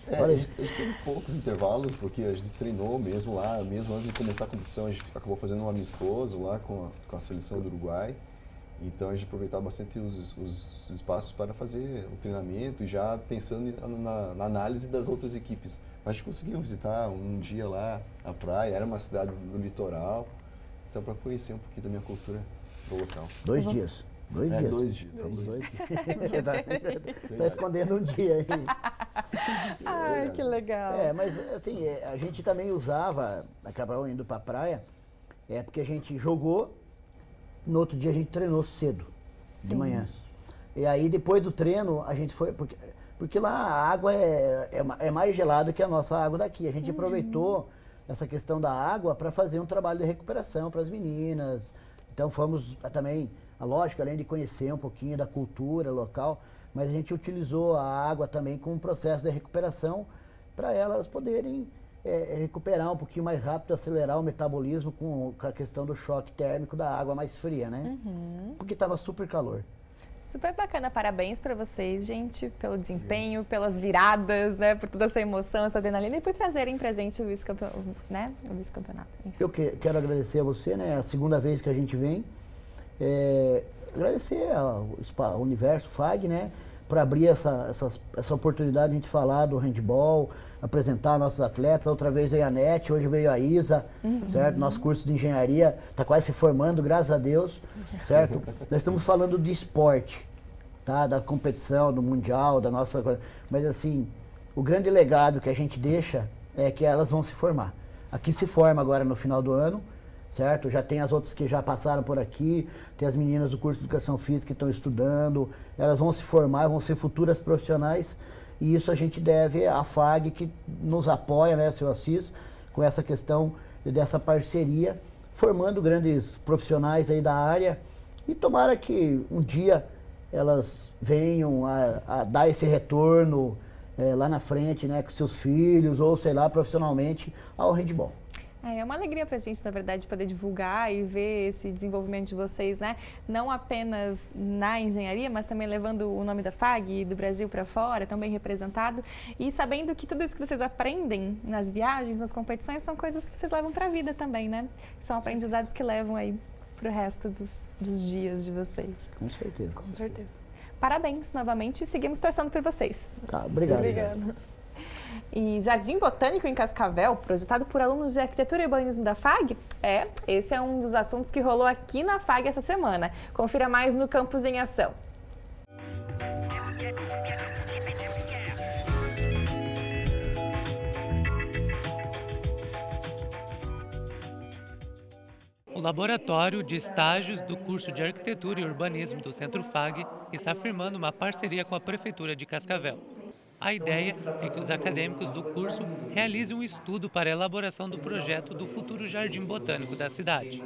A gente teve poucos intervalos, porque a gente treinou mesmo lá, mesmo antes de começar a competição, a gente acabou fazendo um amistoso lá com a seleção do Uruguai. Então a gente aproveitava bastante os espaços para fazer o treinamento e já pensando na análise das outras equipes. A gente conseguiu visitar um dia lá a praia, era uma cidade do litoral, então para conhecer um pouquinho da minha cultura do local. 2 dias. 2 dias. 2 dias. Somos 2 dias. Está escondendo um dia aí. Ai, que legal. Mas assim, a gente também usava, acabava indo para a praia, porque a gente jogou. No outro dia a gente treinou cedo, de manhã. E aí depois do treino a gente foi, porque lá a água é mais gelada que a nossa água daqui. A gente aproveitou essa questão da água para fazer um trabalho de recuperação para as meninas. Então fomos também, lógico, além de conhecer um pouquinho da cultura local, mas a gente utilizou a água também como um processo de recuperação para elas poderem recuperar um pouquinho mais rápido, acelerar o metabolismo com a questão do choque térmico da água mais fria, né? Porque estava super calor. Super bacana, parabéns para vocês, gente, pelo desempenho, pelas viradas, né, por toda essa emoção, essa adrenalina e por trazerem pra gente o vice-campeonato, né, Eu quero agradecer a você, né, a segunda vez que a gente vem, agradecer ao Universo FAG, né, por abrir essa oportunidade de a gente falar do handball, apresentar nossos atletas. Outra vez veio a Nete, hoje veio a Isa, certo? Nosso curso de engenharia está quase se formando, graças a Deus, certo? Nós estamos falando de esporte, tá? Da competição, do mundial, da nossa... Mas assim, o grande legado que a gente deixa é que elas vão se formar. Aqui se forma agora no final do ano, certo? Já tem as outras que já passaram por aqui, tem as meninas do curso de Educação Física que estão estudando, elas vão se formar, vão ser futuras profissionais, e isso a gente deve à FAG, que nos apoia, né, seu Assis, com essa questão dessa parceria, formando grandes profissionais aí da área, e tomara que um dia elas venham a dar esse retorno lá na frente, né, com seus filhos, ou sei lá, profissionalmente, ao handball. É uma alegria para a gente, na verdade, poder divulgar e ver esse desenvolvimento de vocês, né? Não apenas na engenharia, mas também levando o nome da FAG e do Brasil para fora, tão bem representado. E sabendo que tudo isso que vocês aprendem nas viagens, nas competições, são coisas que vocês levam para a vida também, né? São aprendizados que levam aí para o resto dos dias de vocês. Com certeza. Com certeza. Parabéns novamente e seguimos torcendo por vocês. Tá, obrigado. Obrigada. E Jardim Botânico em Cascavel, projetado por alunos de Arquitetura e Urbanismo da FAG? Esse é um dos assuntos que rolou aqui na FAG essa semana. Confira mais no Campus em Ação. O Laboratório de Estágios do curso de Arquitetura e Urbanismo do Centro FAG está firmando uma parceria com a Prefeitura de Cascavel. A ideia é que os acadêmicos do curso realizem um estudo para a elaboração do projeto do futuro Jardim Botânico da cidade.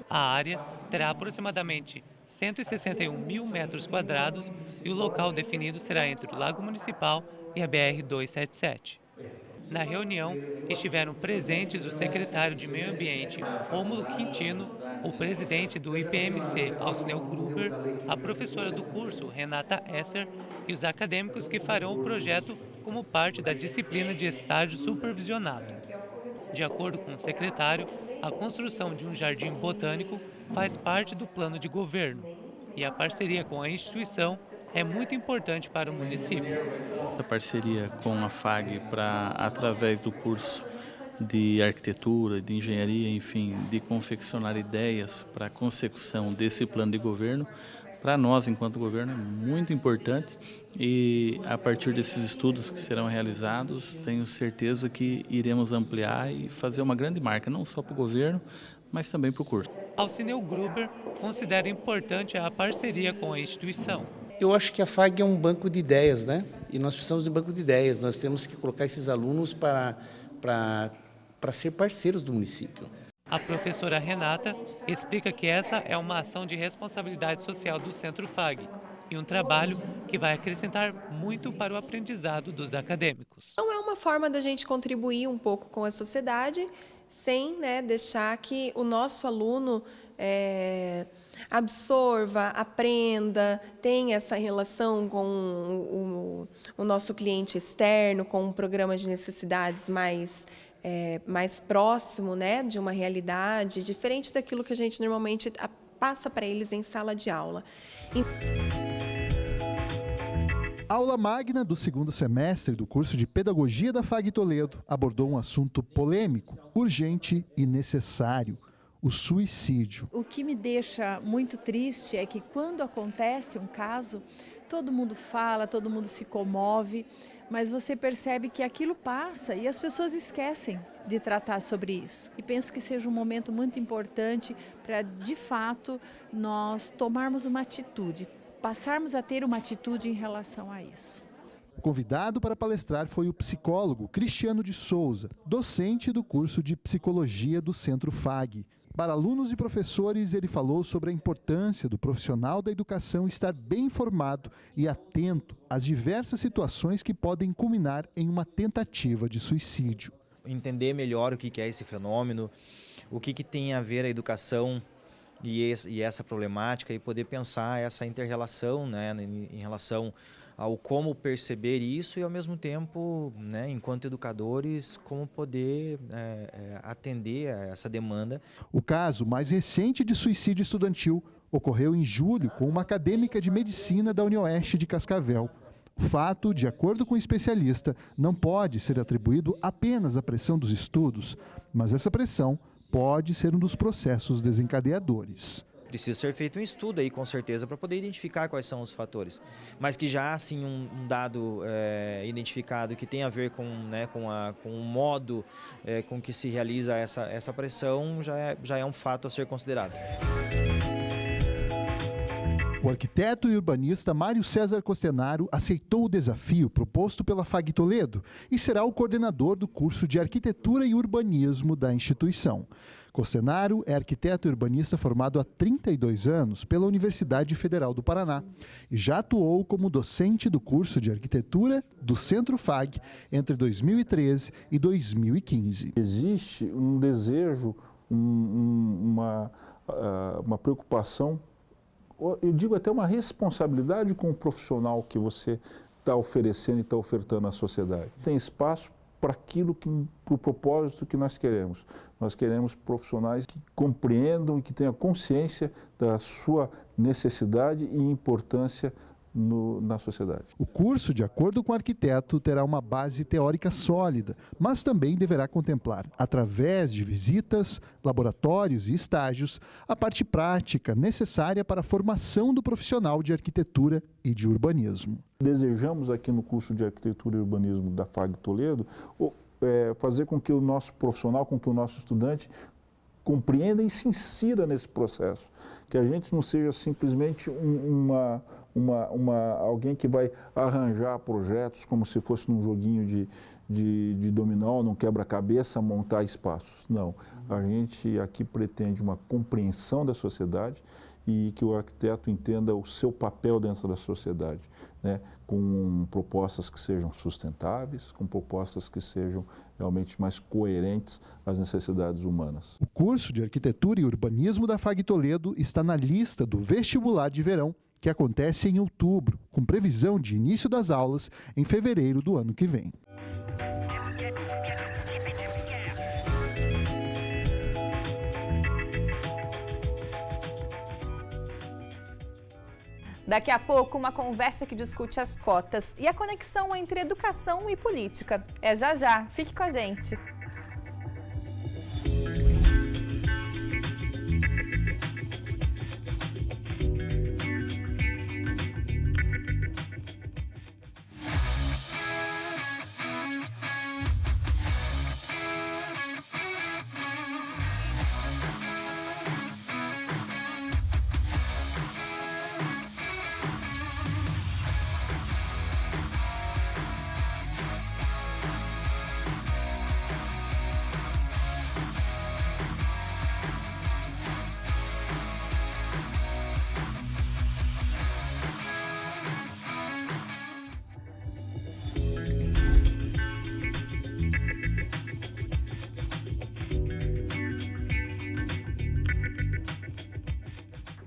A área terá aproximadamente 161 mil metros quadrados e o local definido será entre o Lago Municipal e a BR-277. Na reunião, estiveram presentes o secretário de Meio Ambiente, Rômulo Quintino, o presidente do IPMC, Alcineu Gruber, a professora do curso, Renata Esser, e os acadêmicos que farão o projeto como parte da disciplina de estágio supervisionado. De acordo com o secretário, a construção de um jardim botânico faz parte do plano de governo. E a parceria com a instituição é muito importante para o município. A parceria com a FAG para, através do curso de arquitetura, de engenharia, enfim, de confeccionar ideias para a consecução desse plano de governo, para nós, enquanto governo, é muito importante. E a partir desses estudos que serão realizados, tenho certeza que iremos ampliar e fazer uma grande marca, não só para o governo, mas também para o curso. Alcineu Gruber considera importante a parceria com a instituição. Eu acho que a FAG é um banco de ideias, né? E nós precisamos de banco de ideias, nós temos que colocar esses alunos para ser parceiros do município. A professora Renata explica que essa é uma ação de responsabilidade social do Centro FAG e um trabalho que vai acrescentar muito para o aprendizado dos acadêmicos. Então é uma forma da gente contribuir um pouco com a sociedade, sem deixar que o nosso aluno absorva, aprenda, tenha essa relação com o nosso cliente externo, com um programa de necessidades mais próximo, de uma realidade, diferente daquilo que a gente normalmente passa para eles em sala de aula. A aula magna do segundo semestre do curso de Pedagogia da FAG Toledo abordou um assunto polêmico, urgente e necessário: o suicídio. O que me deixa muito triste é que quando acontece um caso, todo mundo fala, todo mundo se comove, mas você percebe que aquilo passa e as pessoas esquecem de tratar sobre isso. E penso que seja um momento muito importante para, de fato, nós tomarmos uma atitude, passarmos a ter uma atitude em relação a isso. O convidado para palestrar foi o psicólogo Cristiano de Souza, docente do curso de Psicologia do Centro FAG. Para alunos e professores, ele falou sobre a importância do profissional da educação estar bem informado e atento às diversas situações que podem culminar em uma tentativa de suicídio. Entender melhor o que é esse fenômeno, o que tem a ver a educação e essa problemática, e poder pensar essa inter-relação, em relação ao como perceber isso e, ao mesmo tempo, enquanto educadores, como poder atender a essa demanda. O caso mais recente de suicídio estudantil ocorreu em julho com uma acadêmica de medicina da UniOeste de Cascavel. O fato, de acordo com o especialista, não pode ser atribuído apenas à pressão dos estudos, mas essa pressão pode ser um dos processos desencadeadores. Precisa ser feito um estudo aí, com certeza, para poder identificar quais são os fatores. Mas que já, assim, um dado identificado que tem a ver com, né, com o modo com que se realiza essa pressão, já é um fato a ser considerado. O arquiteto e urbanista Mário César Costenaro aceitou o desafio proposto pela FAG Toledo e será o coordenador do curso de Arquitetura e Urbanismo da instituição. Costenaro é arquiteto e urbanista formado há 32 anos pela Universidade Federal do Paraná e já atuou como docente do curso de Arquitetura do Centro FAG entre 2013 e 2015. Existe um desejo, uma preocupação, eu digo até uma responsabilidade com o profissional que você está oferecendo e está ofertando à sociedade. Tem espaço para o propósito que nós queremos. Nós queremos profissionais que compreendam e que tenham consciência da sua necessidade e importância na sociedade. O curso, de acordo com o arquiteto, terá uma base teórica sólida, mas também deverá contemplar, através de visitas, laboratórios e estágios, a parte prática necessária para a formação do profissional de arquitetura e de urbanismo. Desejamos aqui no curso de Arquitetura e Urbanismo da FAG Toledo fazer com que o nosso profissional, com que o nosso estudante compreenda e se insira nesse processo. Que a gente não seja simplesmente alguém que vai arranjar projetos como se fosse num joguinho de dominó, num quebra-cabeça, montar espaços. Não, a gente aqui pretende uma compreensão da sociedade e que o arquiteto entenda o seu papel dentro da sociedade, né? Com propostas que sejam sustentáveis, com propostas que sejam realmente mais coerentes às necessidades humanas. O curso de Arquitetura e Urbanismo da FAG Toledo está na lista do vestibular de verão, que acontece em outubro, com previsão de início das aulas em fevereiro do ano que vem. Daqui a pouco, uma conversa que discute as cotas e a conexão entre educação e política. É já já. Fique com a gente.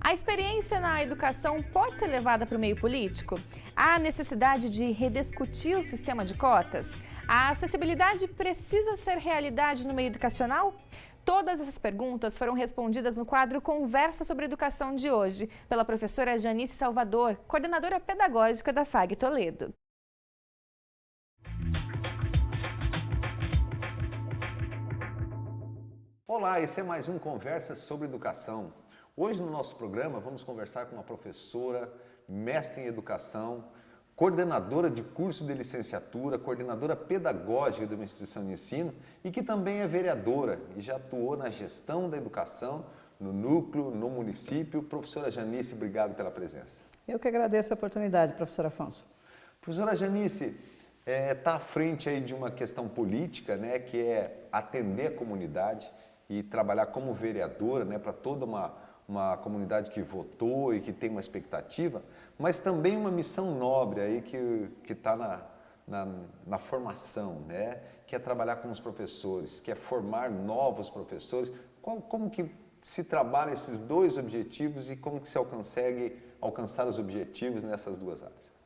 A experiência na educação pode ser levada para o meio político? Há necessidade de rediscutir o sistema de cotas? A acessibilidade precisa ser realidade no meio educacional? Todas essas perguntas foram respondidas no quadro Conversa sobre Educação de hoje, pela professora Janice Salvador, coordenadora pedagógica da FAG Toledo. Olá, esse é mais um Conversa sobre Educação. Hoje no nosso programa vamos conversar com uma professora, mestre em educação, coordenadora de curso de licenciatura, coordenadora pedagógica de uma instituição de ensino e que também é vereadora e já atuou na gestão da educação, no núcleo, no município. Professora Janice, obrigado pela presença. Eu que agradeço a oportunidade, professor Afonso. Professora Janice, está à frente aí de uma questão política, né, que é atender a comunidade e trabalhar como vereadora, né, para toda uma comunidade que votou e que tem uma expectativa, mas também uma missão nobre aí que está na formação, né? Que é trabalhar com os professores, que é formar novos professores. Como que se trabalha esses dois objetivos e como que se consegue alcançar os objetivos nessas duas áreas?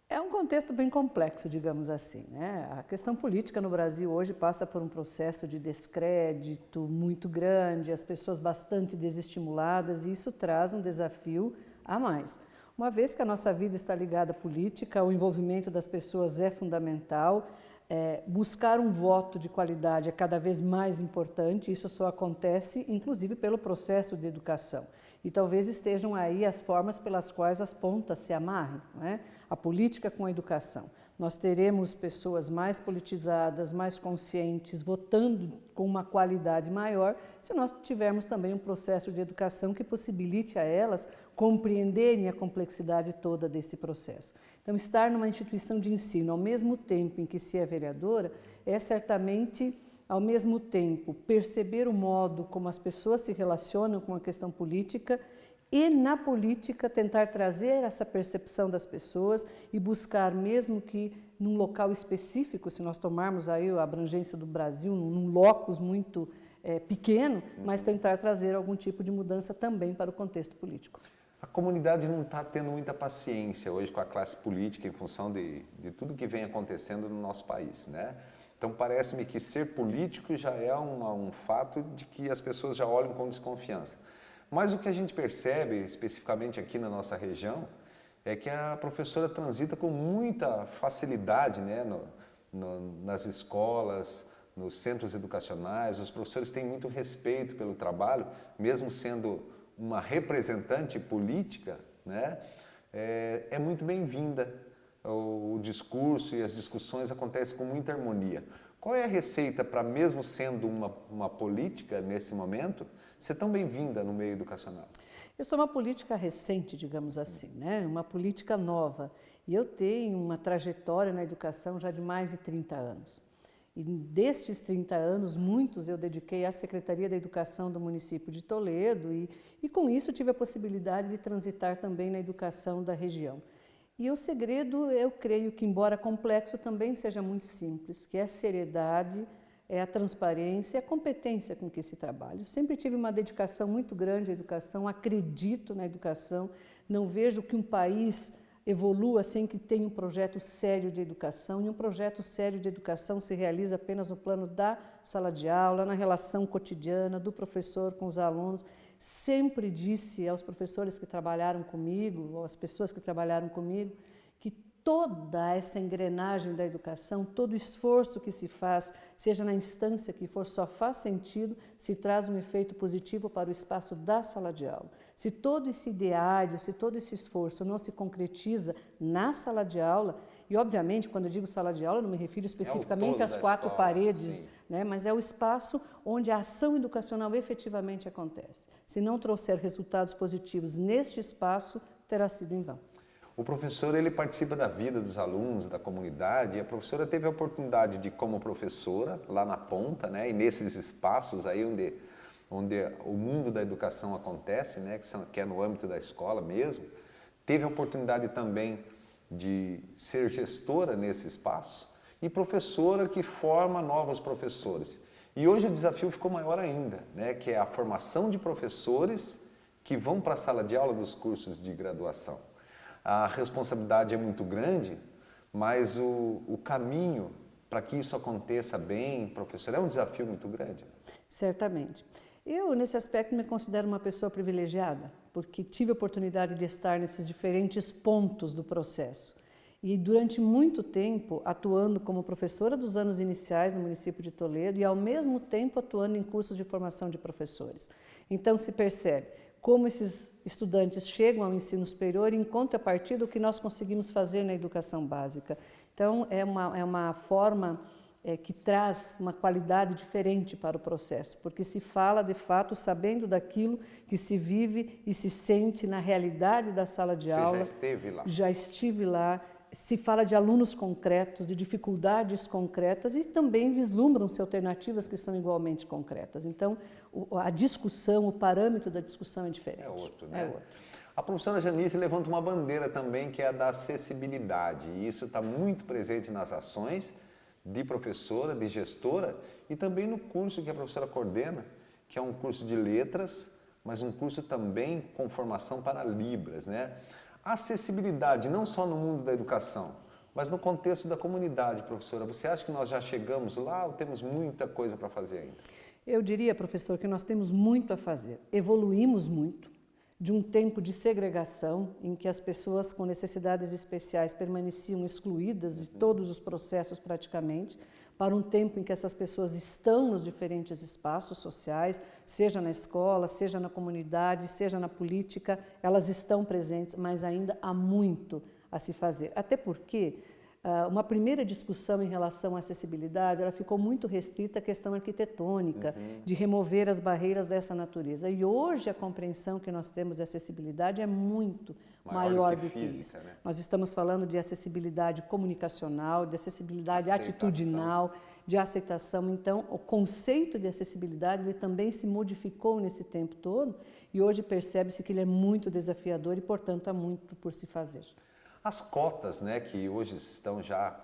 É um contexto bem complexo, digamos assim, né? A questão política no Brasil hoje passa por um processo de descrédito muito grande, as pessoas bastante desestimuladas, e isso traz um desafio a mais. Uma vez que a nossa vida está ligada à política, o envolvimento das pessoas é fundamental, buscar um voto de qualidade é cada vez mais importante, isso só acontece inclusive pelo processo de educação. E talvez estejam aí as formas pelas quais as pontas se amarrem, não é? A política com a educação. Nós teremos pessoas mais politizadas, mais conscientes, votando com uma qualidade maior, se nós tivermos também um processo de educação que possibilite a elas compreenderem a complexidade toda desse processo. Então, estar numa instituição de ensino ao mesmo tempo em que se é vereadora é certamente, ao mesmo tempo, perceber o modo como as pessoas se relacionam com a questão política e, na política, tentar trazer essa percepção das pessoas e buscar, mesmo que num local específico, se nós tomarmos aí a abrangência do Brasil, num locus muito pequeno, mas tentar trazer algum tipo de mudança também para o contexto político. A comunidade não está tendo muita paciência hoje com a classe política em função de tudo que vem acontecendo no nosso país, né? Então, parece-me que ser político já é um fato de que as pessoas já olham com desconfiança. Mas o que a gente percebe, especificamente aqui na nossa região, é que a professora transita com muita facilidade, né, nas escolas, nos centros educacionais. Os professores têm muito respeito pelo trabalho, mesmo sendo uma representante política, né, é muito bem-vinda. O discurso e as discussões acontecem com muita harmonia. Qual é a receita para, mesmo sendo uma política nesse momento, ser tão bem-vinda no meio educacional? Eu sou uma política recente, digamos assim, né? Uma política nova. E eu tenho uma trajetória na educação já de mais de 30 anos. E destes 30 anos, muitos eu dediquei à Secretaria da Educação do município de Toledo e com isso tive a possibilidade de transitar também na educação da região. E o segredo, eu creio que, embora complexo, também seja muito simples, que é a seriedade, é a transparência e a competência com que se trabalha. Eu sempre tive uma dedicação muito grande à educação, acredito na educação, não vejo que um país evolua sem que tenha um projeto sério de educação, e um projeto sério de educação se realiza apenas no plano da sala de aula, na relação cotidiana do professor com os alunos. Sempre disse aos professores que trabalharam comigo, ou às pessoas que trabalharam comigo, que toda essa engrenagem da educação, todo esforço que se faz, seja na instância que for, só faz sentido se traz um efeito positivo para o espaço da sala de aula. Se todo esse ideário, se todo esse esforço não se concretiza na sala de aula, e obviamente quando eu digo sala de aula eu não me refiro especificamente às quatro paredes, né, mas é o espaço onde a ação educacional efetivamente acontece. Se não trouxer resultados positivos neste espaço, terá sido em vão. O professor, ele participa da vida dos alunos, da comunidade, e a professora teve a oportunidade de, como professora, lá na ponta, né, e nesses espaços aí onde o mundo da educação acontece, né, que é no âmbito da escola mesmo, teve a oportunidade também de ser gestora nesse espaço e professora que forma novos professores. E hoje o desafio ficou maior ainda, né, que é a formação de professores que vão para a sala de aula dos cursos de graduação. A responsabilidade é muito grande, mas o caminho para que isso aconteça bem, professor, é um desafio muito grande. Certamente. Eu, nesse aspecto, me considero uma pessoa privilegiada, porque tive a oportunidade de estar nesses diferentes pontos do processo. E durante muito tempo atuando como professora dos anos iniciais no município de Toledo e ao mesmo tempo atuando em cursos de formação de professores. Então se percebe como esses estudantes chegam ao ensino superior em contrapartida do que nós conseguimos fazer na educação básica. Então é uma forma que traz uma qualidade diferente para o processo, porque se fala de fato sabendo daquilo que se vive e se sente na realidade da sala de aula. Você já esteve lá? Já estive lá. Se fala de alunos concretos, de dificuldades concretas e também vislumbram-se alternativas que são igualmente concretas. Então, a discussão, o parâmetro da discussão é diferente. É outro, né? É outro. A professora Janice levanta uma bandeira também que é a da acessibilidade e isso está muito presente nas ações de professora, de gestora e também no curso que a professora coordena, que é um curso de letras, mas um curso também com formação para Libras, né? Acessibilidade, não só no mundo da educação, mas no contexto da comunidade, professora. Você acha que nós já chegamos lá ou temos muita coisa para fazer ainda? Eu diria, professor, que nós temos muito a fazer. Evoluímos muito de um tempo de segregação em que as pessoas com necessidades especiais permaneciam excluídas de todos os processos praticamente, para um tempo em que essas pessoas estão nos diferentes espaços sociais, seja na escola, seja na comunidade, seja na política, elas estão presentes, mas ainda há muito a se fazer. Até porque uma primeira discussão em relação à acessibilidade, ela ficou muito restrita à questão arquitetônica, de remover as barreiras dessa natureza. E hoje a compreensão que nós temos de acessibilidade é muito maior do que isso. Né? Nós estamos falando de acessibilidade comunicacional, de acessibilidade atitudinal, de aceitação. Então, o conceito de acessibilidade ele também se modificou nesse tempo todo e hoje percebe-se que ele é muito desafiador e, portanto, há muito por se fazer. As cotas, né, que hoje estão já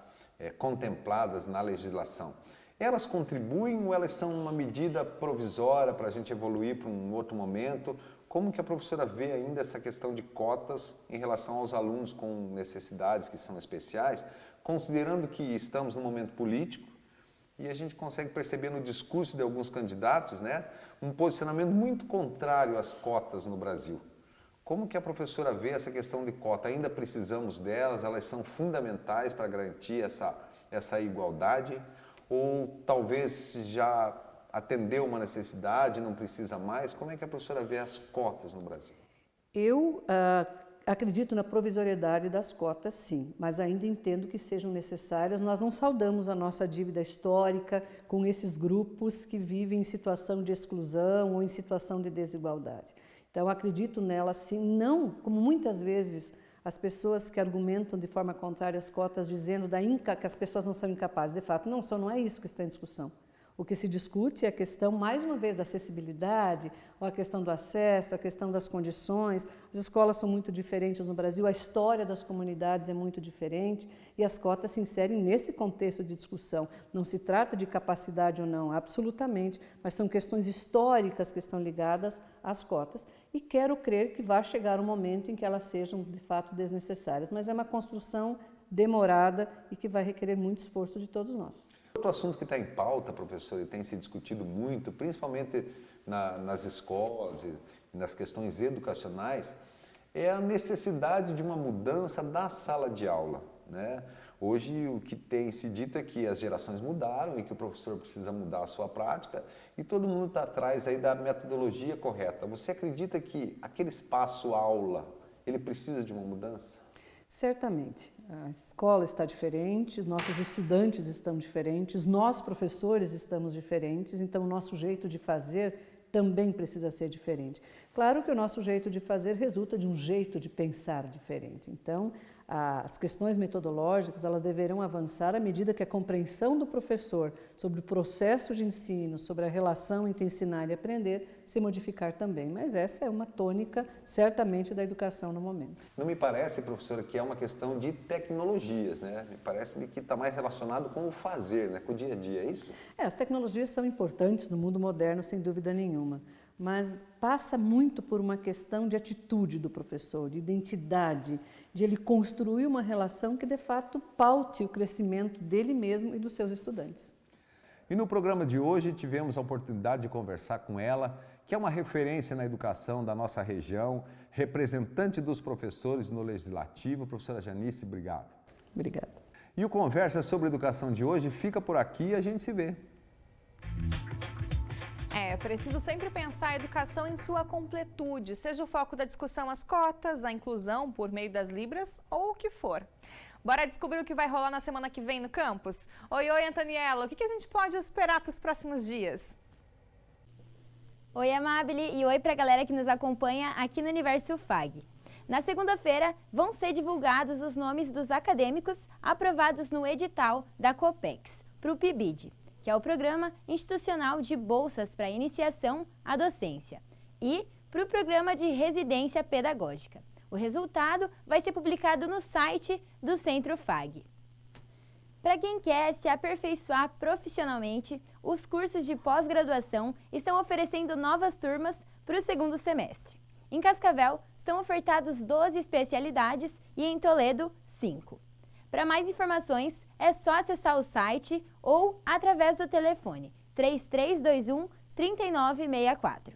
contempladas na legislação, elas contribuem ou elas são uma medida provisória para a gente evoluir para um outro momento? Como que a professora vê ainda essa questão de cotas em relação aos alunos com necessidades que são especiais, considerando que estamos num momento político e a gente consegue perceber no discurso de alguns candidatos, né, um posicionamento muito contrário às cotas no Brasil? Como que a professora vê essa questão de cota? Ainda precisamos delas? Elas são fundamentais para garantir essa igualdade? Ou talvez já atendeu uma necessidade, não precisa mais? Como é que a professora vê as cotas no Brasil? Eu acredito na provisoriedade das cotas, sim, mas ainda entendo que sejam necessárias. Nós não saldamos a nossa dívida histórica com esses grupos que vivem em situação de exclusão ou em situação de desigualdade. Então, acredito nela, sim, não como muitas vezes as pessoas que argumentam de forma contrária às cotas, dizendo que as pessoas não são incapazes. De fato, não é isso que está em discussão. O que se discute é a questão, mais uma vez, da acessibilidade, ou a questão do acesso, a questão das condições. As escolas são muito diferentes no Brasil, a história das comunidades é muito diferente e as cotas se inserem nesse contexto de discussão. Não se trata de capacidade ou não, absolutamente, mas são questões históricas que estão ligadas às cotas e quero crer que vai chegar um momento em que elas sejam, de fato, desnecessárias. Mas é uma construção demorada e que vai requerer muito esforço de todos nós. Outro assunto que está em pauta, professor, e tem se discutido muito, principalmente nas escolas e nas questões educacionais, é a necessidade de uma mudança da sala de aula, né? Hoje o que tem se dito é que as gerações mudaram e que o professor precisa mudar a sua prática e todo mundo está atrás aí da metodologia correta. Você acredita que aquele espaço aula, ele precisa de uma mudança? Certamente. A escola está diferente, nossos estudantes estão diferentes, nós, professores, estamos diferentes, então o nosso jeito de fazer também precisa ser diferente. Claro que o nosso jeito de fazer resulta de um jeito de pensar diferente. Então, as questões metodológicas, elas deverão avançar à medida que a compreensão do professor sobre o processo de ensino, sobre a relação entre ensinar e aprender, se modificar também. Mas essa é uma tônica, certamente, da educação no momento. Não me parece, professora, que é uma questão de tecnologias, né? Me parece que está mais relacionado com o fazer, né? Com o dia a dia, é isso? As tecnologias são importantes no mundo moderno, sem dúvida nenhuma. Mas passa muito por uma questão de atitude do professor, de identidade, de ele construir uma relação que, de fato, paute o crescimento dele mesmo e dos seus estudantes. E no programa de hoje tivemos a oportunidade de conversar com ela, que é uma referência na educação da nossa região, representante dos professores no Legislativo. Professora Janice, obrigado. Obrigada. E o Conversa sobre Educação de hoje fica por aqui e a gente se vê. É preciso sempre pensar a educação em sua completude, seja o foco da discussão as cotas, a inclusão por meio das libras ou o que for. Bora descobrir o que vai rolar na semana que vem no campus? Oi, Antoniela, o que a gente pode esperar para os próximos dias? Oi, Amabile, e oi para a galera que nos acompanha aqui no Universo FAG. Na segunda-feira, vão ser divulgados os nomes dos acadêmicos aprovados no edital da COPEX para o PIBID, que é o Programa Institucional de Bolsas para Iniciação à Docência, e para o Programa de Residência Pedagógica. O resultado vai ser publicado no site do Centro FAG. Para quem quer se aperfeiçoar profissionalmente, os cursos de pós-graduação estão oferecendo novas turmas para o segundo semestre. Em Cascavel, são ofertados 12 especialidades e em Toledo, 5. Para mais informações, é só acessar o site ou através do telefone 3321-3964.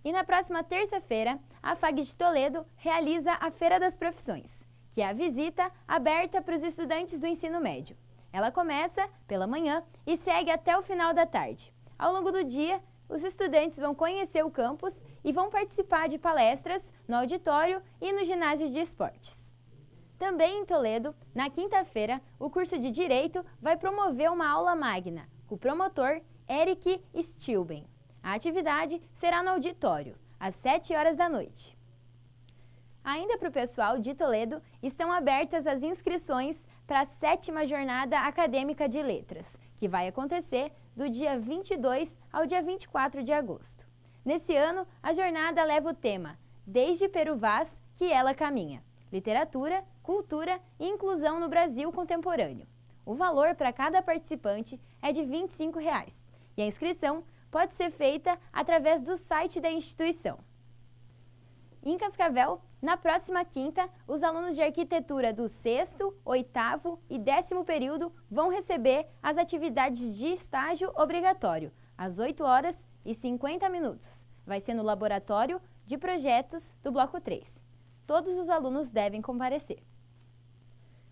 E na próxima terça-feira, a FAG de Toledo realiza a Feira das Profissões, que é a visita aberta para os estudantes do ensino médio. Ela começa pela manhã e segue até o final da tarde. Ao longo do dia, os estudantes vão conhecer o campus e vão participar de palestras no auditório e no ginásio de esportes. Também em Toledo, na quinta-feira, o curso de Direito vai promover uma aula magna com o promotor Eric Stilben. A atividade será no auditório, às 7 horas da noite. Ainda para o pessoal de Toledo, estão abertas as inscrições para a 7ª Jornada Acadêmica de Letras, que vai acontecer do dia 22 ao dia 24 de agosto. Nesse ano, a jornada leva o tema Desde Peru Vaz que ela caminha, literatura, cultura e inclusão no Brasil contemporâneo. O valor para cada participante é de R$ 25 e a inscrição pode ser feita através do site da instituição. Em Cascavel, na próxima quinta, os alunos de arquitetura do 6º, 8º e 10º período vão receber as atividades de estágio obrigatório, às 8h50. Vai ser no laboratório de projetos do Bloco 3. Todos os alunos devem comparecer.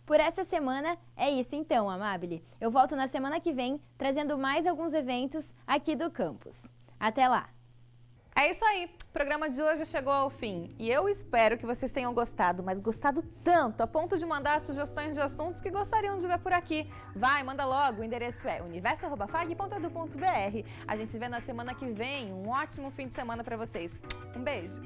Por essa semana é isso então, Amabile. Eu volto na semana que vem trazendo mais alguns eventos aqui do campus. Até lá! É isso aí, o programa de hoje chegou ao fim e eu espero que vocês tenham gostado, mas gostado tanto a ponto de mandar sugestões de assuntos que gostariam de ver por aqui. Vai, manda logo, o endereço é universo@fag.edu.br. A gente se vê na semana que vem, um ótimo fim de semana para vocês. Um beijo!